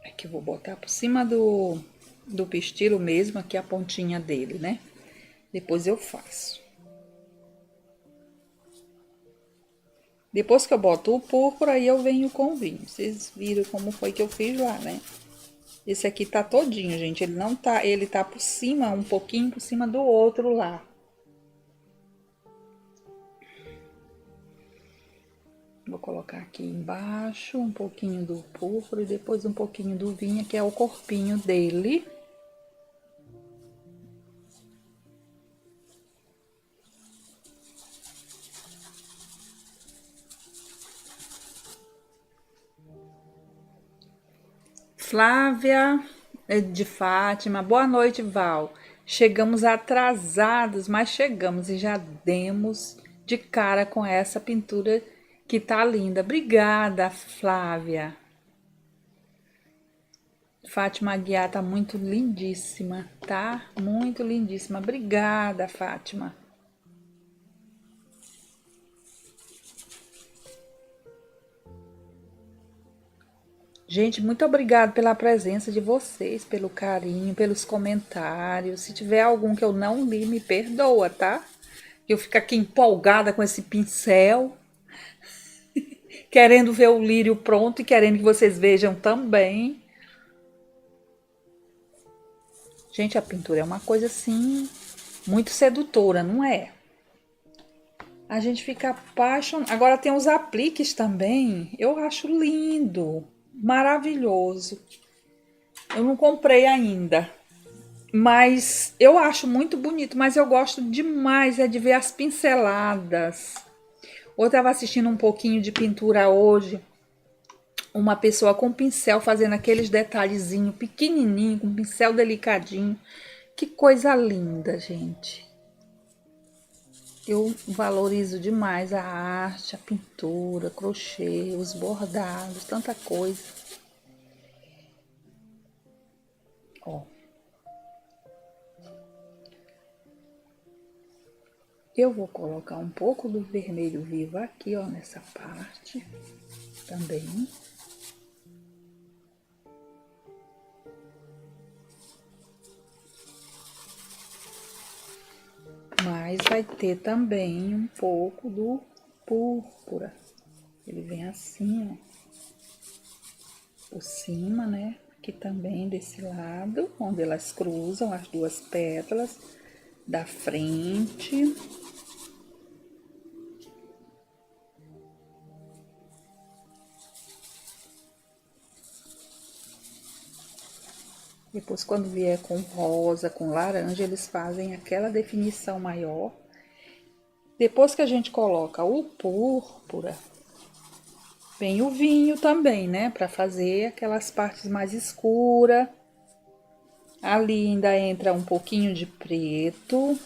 Aqui eu vou botar por cima do pistilo mesmo, aqui a pontinha dele, né? Depois eu faço. Depois que eu boto o púrpura, aí eu venho com o vinho. Vocês viram como foi que eu fiz lá, né? Esse aqui tá todinho, gente. Ele não tá, ele tá por cima, um pouquinho por cima do outro lá. Vou colocar aqui embaixo um pouquinho do púrpura e depois um pouquinho do vinho, que é o corpinho dele. Flávia de Fátima, boa noite, Val. Chegamos atrasados, mas chegamos e já demos de cara com essa pintura que tá linda. Obrigada, Flávia. Fátima Aguiar tá muito lindíssima, tá? Muito lindíssima. Obrigada, Fátima. Gente, muito obrigada pela presença de vocês, pelo carinho, pelos comentários. Se tiver algum que eu não li, me perdoa, tá? Eu fico aqui empolgada com esse pincel, querendo ver o lírio pronto e querendo que vocês vejam também. Gente, a pintura é uma coisa assim, muito sedutora, não é? A gente fica apaixonado. Agora tem os apliques também. Eu acho lindo, maravilhoso. Eu não comprei ainda, mas eu acho muito bonito. Mas eu gosto demais de ver as pinceladas. Eu estava assistindo um pouquinho de pintura hoje. Uma pessoa com pincel fazendo aqueles detalhezinhos pequenininho, com pincel delicadinho. Que coisa linda, gente. Eu valorizo demais a arte, a pintura, crochê, os bordados, tanta coisa. Ó. Eu vou colocar um pouco do vermelho vivo aqui, ó, nessa parte também. Mas vai ter também um pouco do púrpura. Ele vem assim, ó, por cima, né? Aqui também desse lado, onde elas cruzam as duas pétalas da frente. Depois, quando vier com rosa, com laranja, eles fazem aquela definição maior. Depois que a gente coloca o púrpura, vem o vinho também, né? Para fazer aquelas partes mais escuras. Ali ainda entra um pouquinho de preto.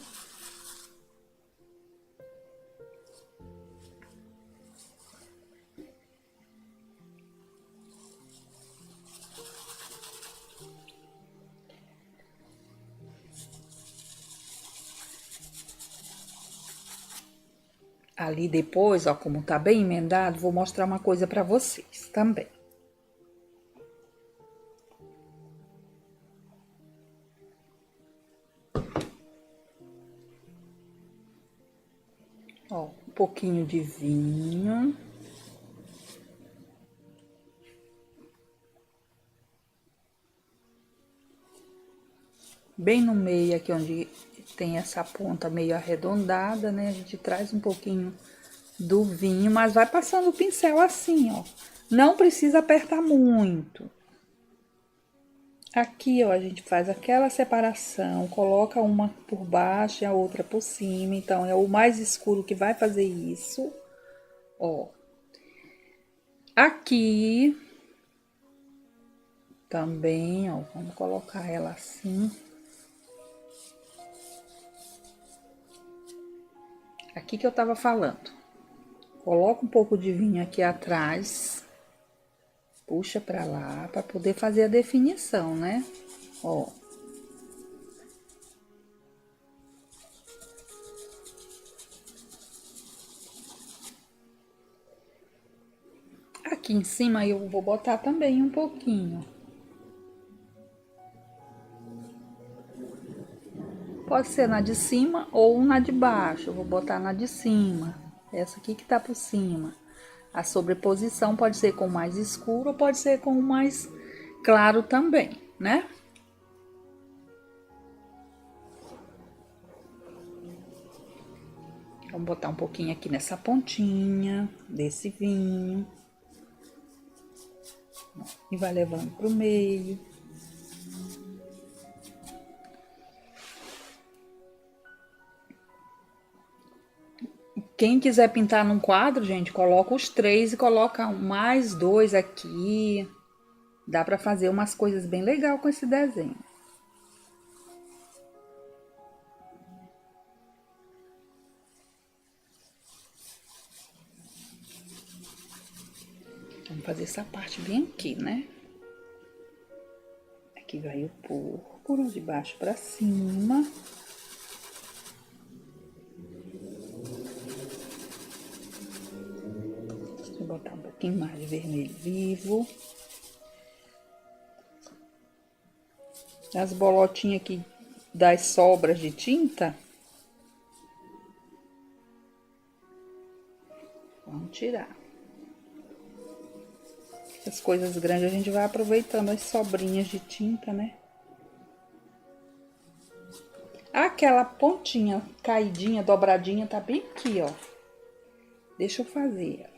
Ali depois, ó, como tá bem emendado, vou mostrar uma coisa para vocês também. Ó, um pouquinho de vinho. Bem no meio aqui onde tem essa ponta meio arredondada, né? A gente traz um pouquinho do vinho, mas vai passando o pincel assim, ó. Não precisa apertar muito. Aqui, ó, a gente faz aquela separação, coloca uma por baixo e a outra por cima. Então, é o mais escuro que vai fazer isso, ó. Aqui também, ó, vamos colocar ela assim. Aqui que eu tava falando. Coloca um pouco de vinho aqui atrás. Puxa pra lá, pra poder fazer a definição, né? Ó. Aqui em cima eu vou botar também um pouquinho. Pode ser na de cima ou na de baixo. Eu vou botar na de cima. Essa aqui que tá por cima. A sobreposição pode ser com mais escuro ou pode ser com mais claro também, né? Vamos botar um pouquinho aqui nessa pontinha desse vinho. E vai levando pro meio. Quem quiser pintar num quadro, gente, coloca os 3 e coloca mais 2 aqui. Dá pra fazer umas coisas bem legais com esse desenho. Vamos fazer essa parte bem aqui, né? Aqui vai o púrpura, de baixo pra cima. Deixa eu botar um pouquinho mais de vermelho vivo. As bolotinhas aqui das sobras de tinta. Vamos tirar. As coisas grandes a gente vai aproveitando as sobrinhas de tinta, né? Aquela pontinha caidinha, dobradinha, tá bem aqui, ó. Deixa eu fazer ela.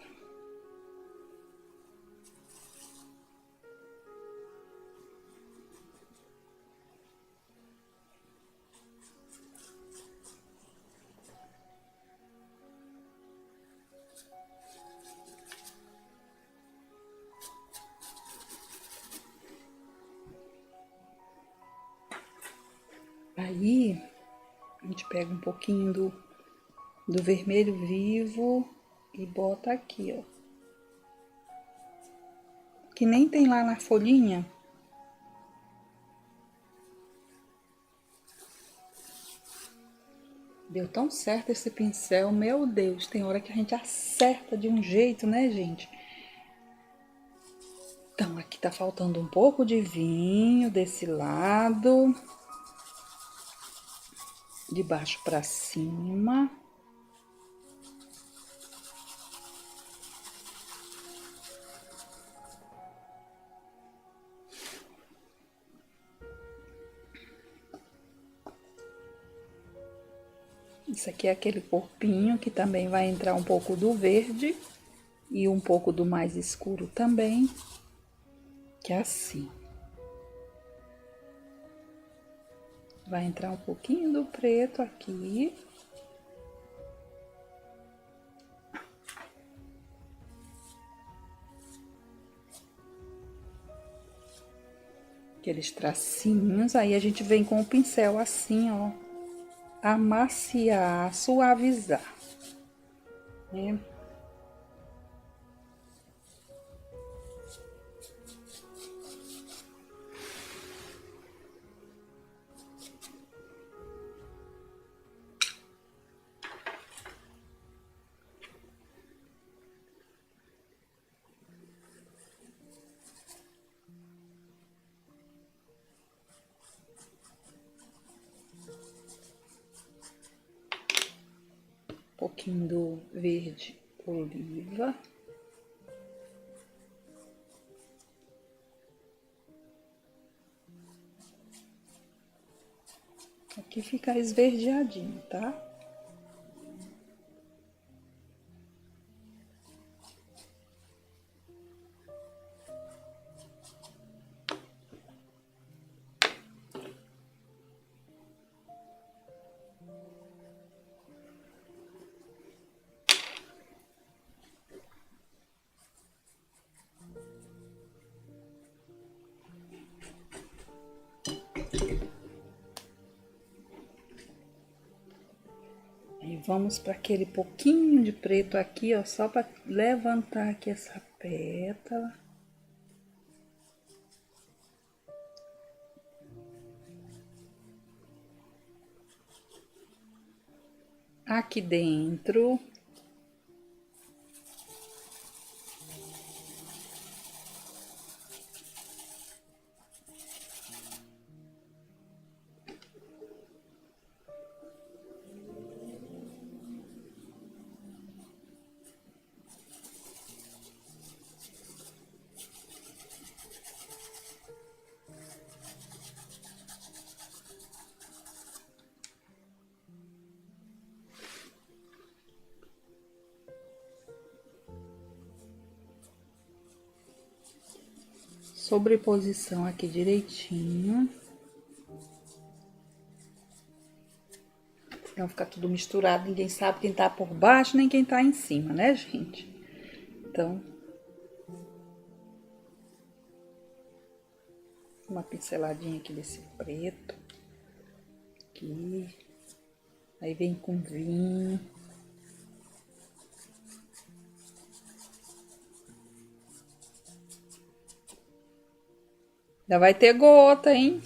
Aí, a gente pega um pouquinho do vermelho vivo e bota aqui, ó. Que nem tem lá na folhinha. Deu tão certo esse pincel, meu Deus, tem hora que a gente acerta de um jeito, né, gente? Então, aqui tá faltando um pouco de vinho desse lado. De baixo pra cima. Isso aqui é aquele corpinho que também vai entrar um pouco do verde e um pouco do mais escuro também, que é assim. Vai entrar um pouquinho do preto aqui. Aqueles tracinhos, aí a gente vem com o pincel assim, ó, amaciar, suavizar, né? Um pouquinho do verde oliva. Aqui fica esverdeadinho, tá? Vamos para aquele pouquinho de preto aqui, ó, só para levantar aqui essa pétala. Aqui dentro. Sobreposição aqui direitinho. Não ficar tudo misturado, ninguém sabe quem tá por baixo, nem quem tá em cima, né, gente? Então, uma pinceladinha aqui desse preto. Aqui. Aí vem com vinho. Ainda vai ter gota, hein?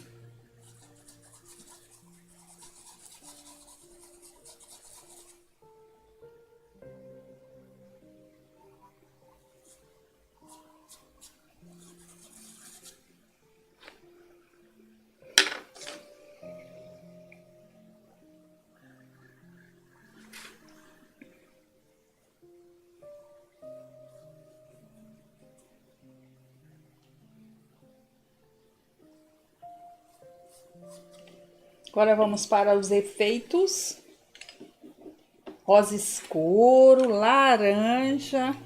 Agora vamos para os efeitos. Rosa escuro, laranja.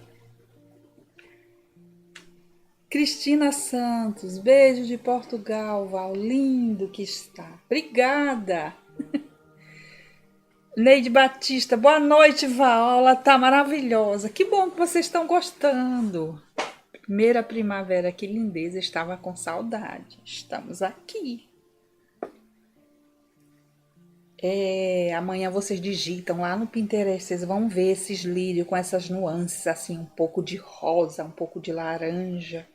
Cristina Santos, beijo de Portugal, Val, lindo que está. Obrigada. Neide Batista, boa noite, Val, a aula tá maravilhosa. Que bom que vocês estão gostando. Primeira primavera, que lindeza, estava com saudade. Estamos aqui. Amanhã vocês digitam lá no Pinterest, vocês vão ver esses lírios com essas nuances, assim, um pouco de rosa, um pouco de laranja.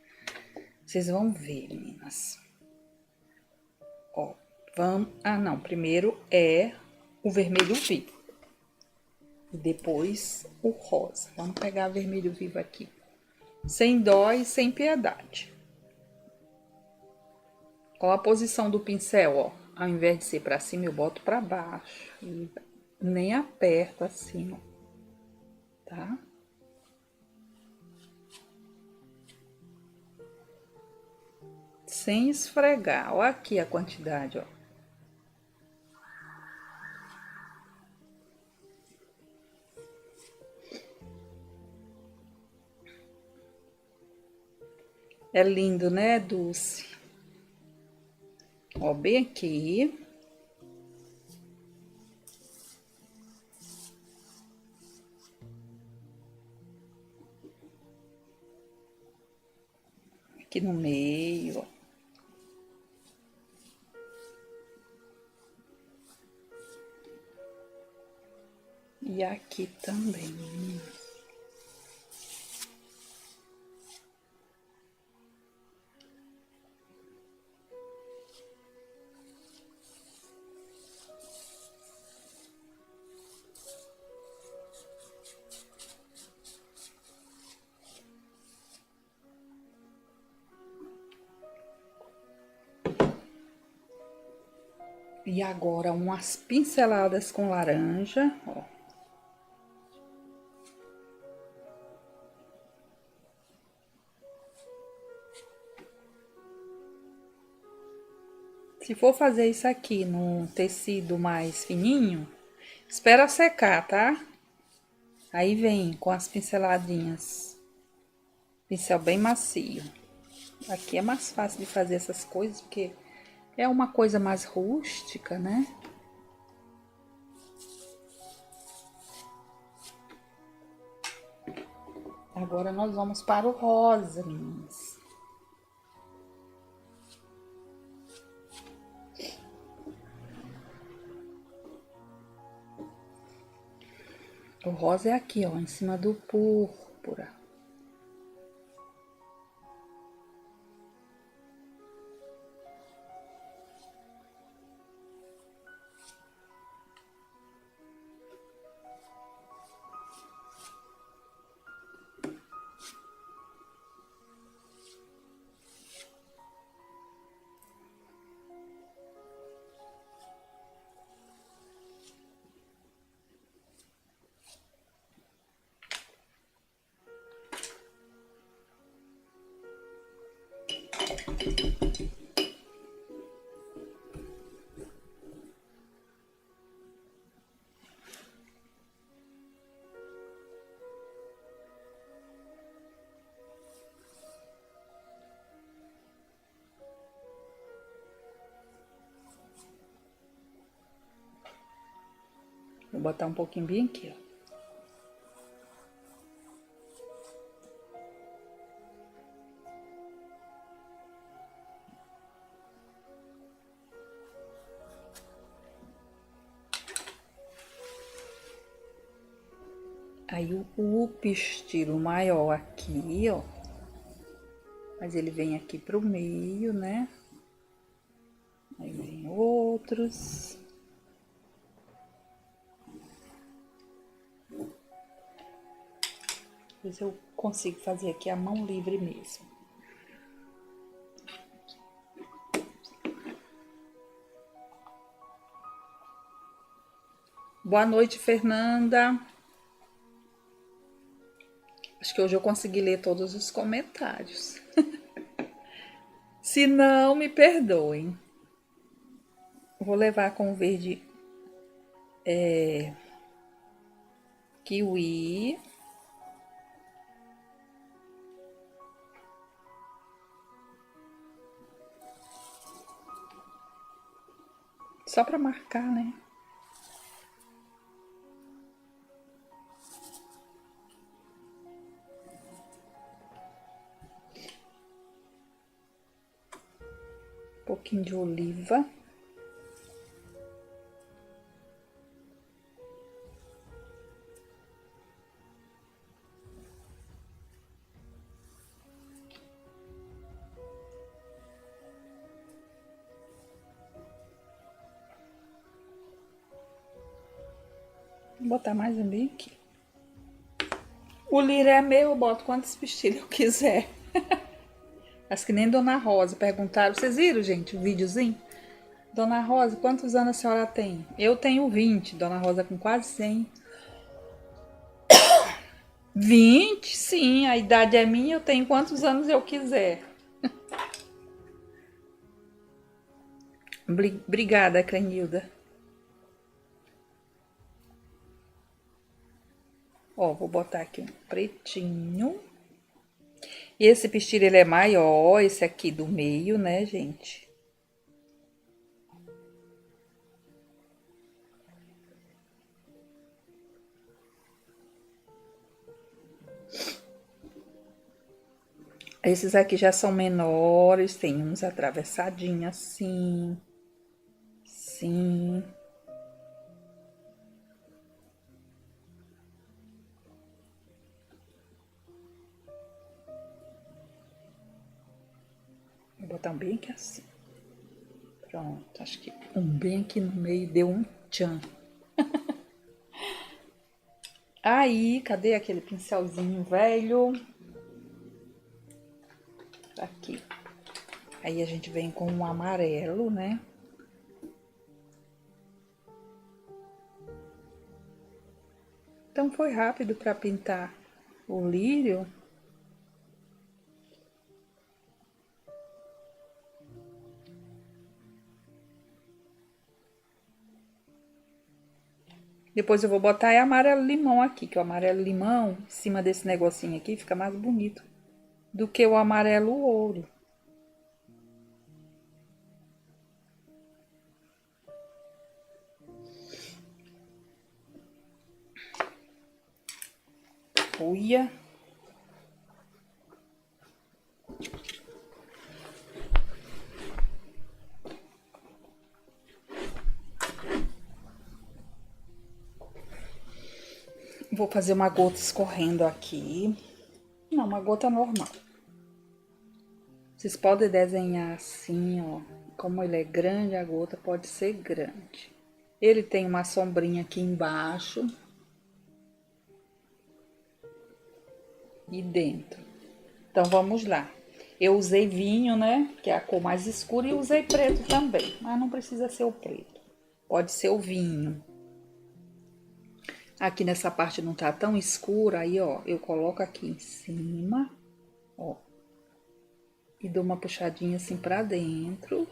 Vocês vão ver, meninas. Ó, vamos... Ah, não, primeiro é o vermelho vivo. E depois o rosa. Vamos pegar o vermelho vivo aqui. Sem dó e sem piedade. Ó a posição do pincel, ó. Ao invés de ser pra cima, eu boto pra baixo. E nem aperto assim, ó. Tá? Sem esfregar. Ó aqui a quantidade, ó. É lindo, né, Dulce? Ó, bem aqui. Aqui no meio, ó. E aqui também. E agora umas pinceladas com laranja, ó. Se for fazer isso aqui num tecido mais fininho, espera secar, tá? Aí vem com as pinceladinhas. Pincel bem macio. Aqui é mais fácil de fazer essas coisas, porque é uma coisa mais rústica, né? Agora nós vamos para o rosa, meninas. O rosa é aqui, ó, em cima do púrpura. Vou botar um pouquinho bem aqui, ó. Aí o pistilo maior aqui, ó. Mas ele vem aqui pro meio, né? Aí vem outros. Ver se eu consigo fazer aqui a mão livre mesmo. Boa noite, Fernanda. Acho que hoje eu consegui ler todos os comentários. Se não, me perdoem. Vou levar com o verde kiwi. Só para marcar, né? Um pouquinho de oliva. Vou botar mais um bem aqui. O lírio é meu, eu boto quantos pistilhos eu quiser. Acho que nem Dona Rosa perguntaram. Vocês viram, gente, o videozinho? Dona Rosa, quantos anos a senhora tem? Eu tenho 20, Dona Rosa com quase 100. 20, sim, a idade é minha, eu tenho quantos anos eu quiser. Obrigada, Crenilda. Ó, vou botar aqui um pretinho. E esse pistilho, ele é maior, esse aqui do meio, né, gente? Esses aqui já são menores, tem uns atravessadinhos assim. Sim. Vou botar um bem aqui assim. Pronto, acho que um bem aqui no meio deu um tchan. Aí, cadê aquele pincelzinho velho? Aqui. Aí a gente vem com um amarelo, né? Então foi rápido para pintar o lírio. Depois eu vou botar amarelo limão aqui, que o amarelo limão, em cima desse negocinho aqui, fica mais bonito do que o amarelo ouro. Uia. Vou fazer uma gota escorrendo aqui. Não, uma gota normal. Vocês podem desenhar assim, ó. Como ele é grande, a gota pode ser grande. Ele tem uma sombrinha aqui embaixo. E dentro. Então, vamos lá. Eu usei vinho, né? Que é a cor mais escura. E usei preto também. Mas não precisa ser o preto. Pode ser o vinho. Aqui nessa parte não tá tão escura. Aí, ó, eu coloco aqui em cima. Ó. E dou uma puxadinha assim pra dentro.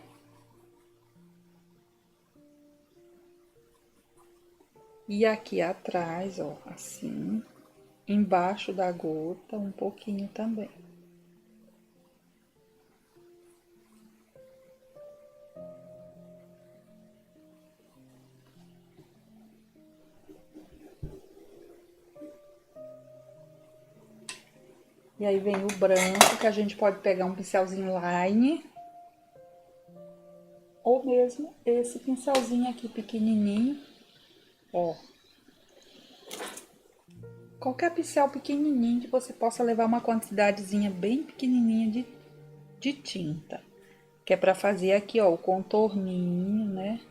E aqui atrás, ó, assim. Embaixo da gota, um pouquinho também. E aí vem o branco, que a gente pode pegar um pincelzinho line. Ou mesmo esse pincelzinho aqui pequenininho. Ó. Qualquer pincel pequenininho que você possa levar uma quantidadezinha bem pequenininha de tinta. Que é pra fazer aqui, ó, o contorninho, né?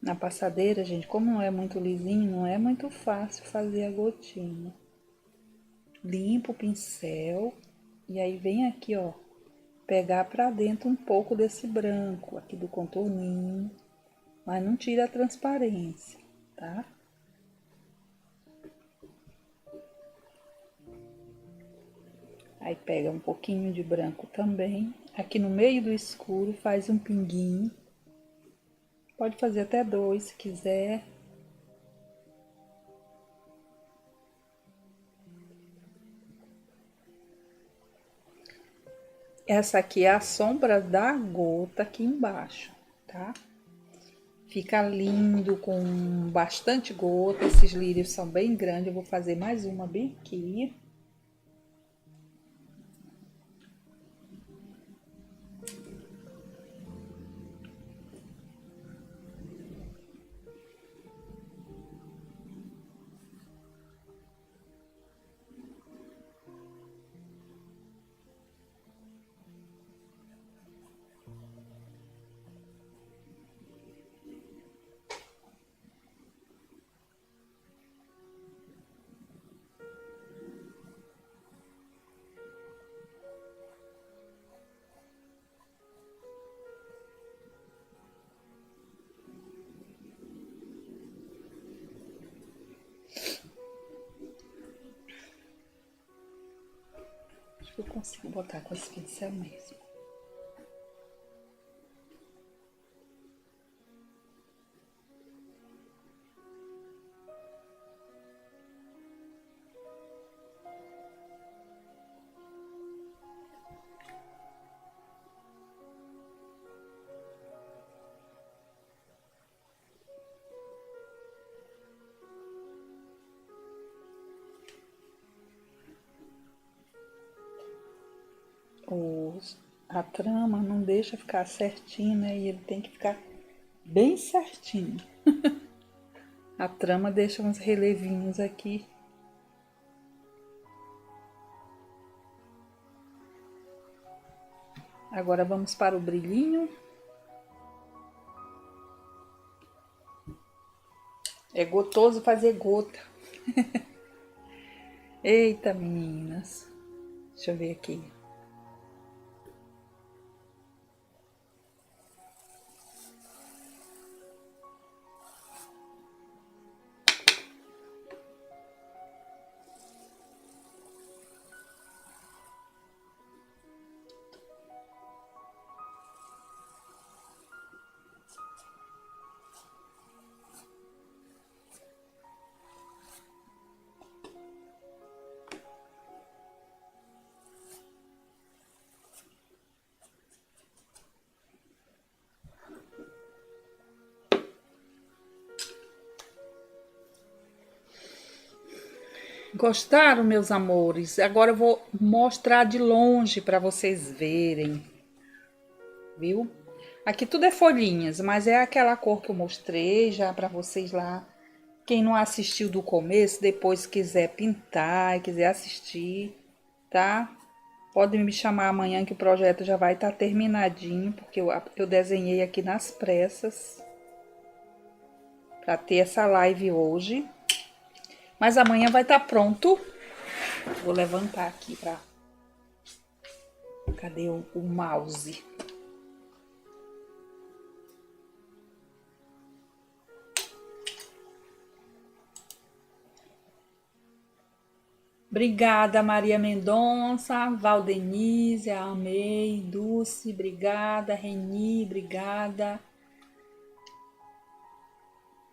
Na passadeira, gente, como não é muito lisinho, não é muito fácil fazer a gotinha. Limpa o pincel e aí vem aqui, ó, pegar pra dentro um pouco desse branco aqui do contorninho, mas não tira a transparência, tá? Aí pega um pouquinho de branco também, aqui no meio do escuro faz um pinguinho. Pode fazer até 2 se quiser. Essa aqui é a sombra da gota aqui embaixo, tá? Fica lindo com bastante gota. Esses lírios são bem grandes. Eu vou fazer mais uma bem aqui. Acho que eu consigo botar com esse pincel mesmo. A trama não deixa ficar certinho, né? E ele tem que ficar bem certinho. A trama deixa uns relevinhos aqui. Agora vamos para o brilhinho. É gostoso fazer gota. Eita, meninas. Deixa eu ver aqui. Gostaram, meus amores? Agora eu vou mostrar de longe para vocês verem, viu? Aqui tudo é folhinhas, mas é aquela cor que eu mostrei já pra vocês lá. Quem não assistiu do começo, depois quiser pintar e quiser assistir, tá? Pode me chamar amanhã que o projeto já vai estar terminadinho, porque eu desenhei aqui nas pressas para ter essa live hoje. Mas amanhã vai estar pronto. Vou levantar aqui para... Cadê o mouse? Obrigada, Maria Mendonça, Valdenise, amei, Dulce, obrigada, Reni, obrigada.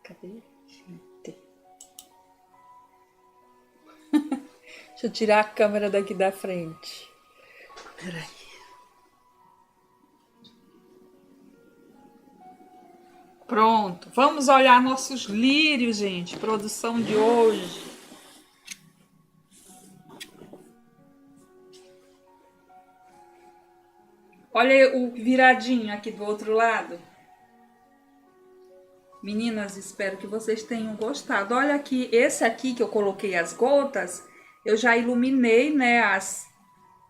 Cadê? Gente. Deixa eu tirar a câmera daqui da frente. Peraí. Pronto, vamos olhar nossos lírios, gente, produção de hoje. Olha o viradinho aqui do outro lado. Meninas, espero que vocês tenham gostado. Olha aqui, esse aqui que eu coloquei as gotas, eu já iluminei, né,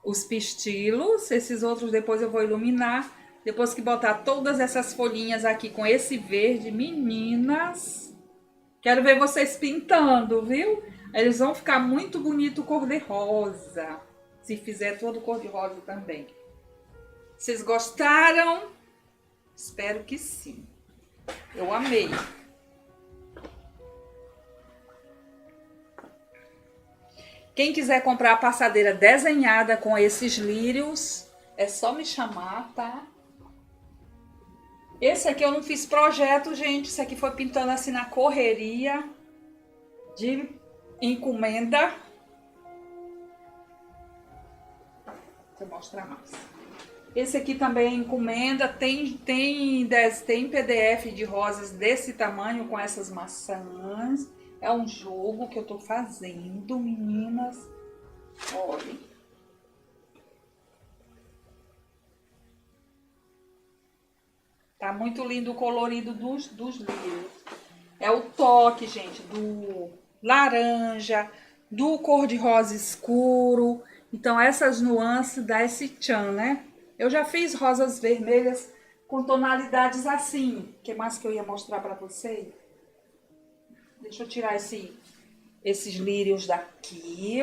os pistilos. Esses outros depois eu vou iluminar. Depois que botar todas essas folhinhas aqui com esse verde, meninas, quero ver vocês pintando, viu? Eles vão ficar muito bonito cor-de-rosa, se fizer todo cor-de-rosa também. Vocês gostaram? Espero que sim. Eu amei. Quem quiser comprar a passadeira desenhada com esses lírios, é só me chamar, tá? Esse aqui eu não fiz projeto, gente. Esse aqui foi pintando assim na correria de encomenda. Deixa eu mostrar mais. Esse aqui também é encomenda, tem PDF de rosas desse tamanho com essas maçãs. É um jogo que eu tô fazendo, meninas. Olhem. Tá muito lindo o colorido dos livros. É o toque, gente, do laranja, do cor-de-rosa escuro. Então, essas nuances dá esse tchan, né? Eu já fiz rosas vermelhas com tonalidades assim. O que mais que eu ia mostrar pra vocês? Deixa eu tirar esses lírios daqui.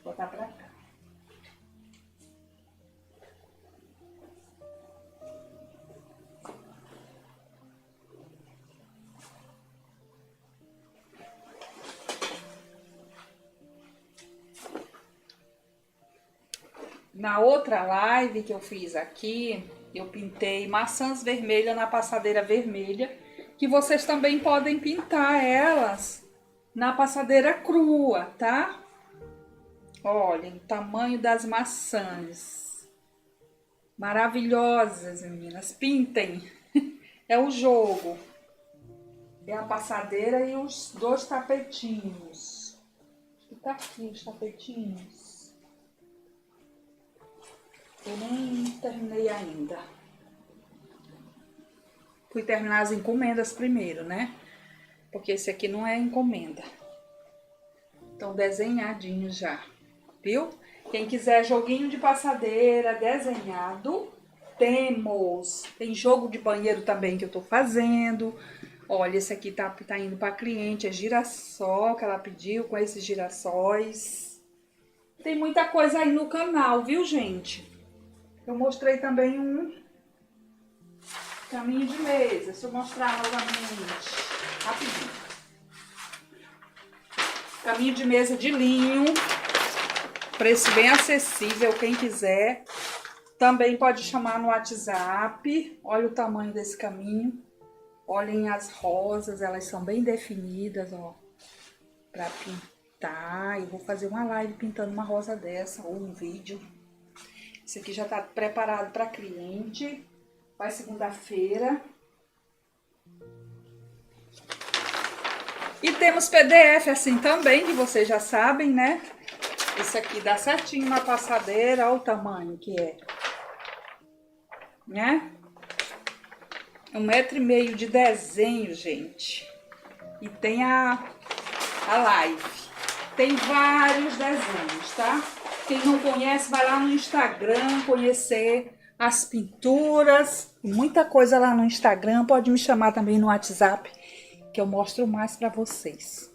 Vou botar pra cá. Na outra live que eu fiz aqui, eu pintei maçãs vermelhas na passadeira vermelha, que vocês também podem pintar elas na passadeira crua, tá? Olhem o tamanho das maçãs. Maravilhosas, meninas. Pintem. É o jogo. É a passadeira e os dois tapetinhos. Acho que tá aqui os tapetinhos. Eu nem terminei ainda. Fui terminar as encomendas primeiro, né? Porque esse aqui não é encomenda. Então, desenhadinho já, viu? Quem quiser joguinho de passadeira desenhado, temos. Tem jogo de banheiro também que eu tô fazendo. Olha, esse aqui tá indo pra cliente, é girassol que ela pediu, com esses girassóis. Tem muita coisa aí no canal, viu, gente? Eu mostrei também um caminho de mesa. Deixa eu mostrar novamente. Rapidinho. Caminho de mesa de linho. Preço bem acessível. Quem quiser. Também pode chamar no WhatsApp. Olha o tamanho desse caminho. Olhem as rosas. Elas são bem definidas, ó. Pra pintar. Eu vou fazer uma live pintando uma rosa dessa. Ou um vídeo. Esse aqui já tá preparado para cliente. Vai segunda-feira. E temos PDF assim também, que vocês já sabem, né? Esse aqui dá certinho na passadeira, olha o tamanho que é. Né? 1,5 m de desenho, gente. E tem a live. Tem vários desenhos, tá? Quem não conhece, vai lá no Instagram conhecer as pinturas. Muita coisa lá no Instagram. Pode me chamar também no WhatsApp, que eu mostro mais para vocês.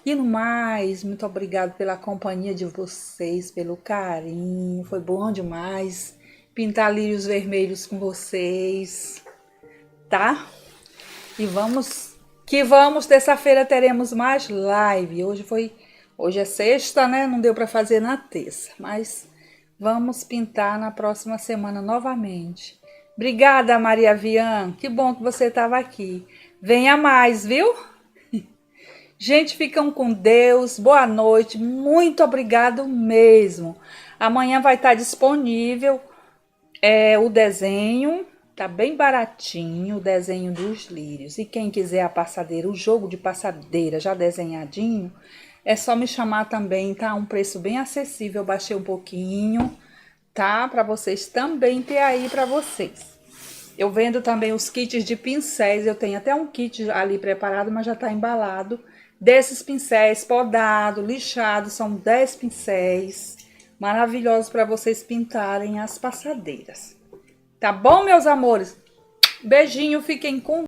E no mais, muito obrigado pela companhia de vocês, pelo carinho. Foi bom demais pintar lírios vermelhos com vocês, tá? E vamos que vamos, terça-feira teremos mais live. Hoje é sexta, né? Não deu para fazer na terça, mas vamos pintar na próxima semana novamente. Obrigada, Maria Vian. Que bom que você estava aqui. Venha mais, viu? Gente, ficam com Deus. Boa noite. Muito obrigado mesmo. Amanhã vai estar disponível o desenho. Tá bem baratinho o desenho dos lírios. E quem quiser a passadeira, o jogo de passadeira já desenhadinho, é só me chamar também, tá? Um preço bem acessível. Eu baixei um pouquinho, tá? Para vocês também ter aí para vocês. Eu vendo também os kits de pincéis. Eu tenho até um kit ali preparado, mas já tá embalado. Desses pincéis podado, lixado, são 10 pincéis maravilhosos para vocês pintarem as passadeiras. Tá bom, meus amores? Beijinho, fiquem com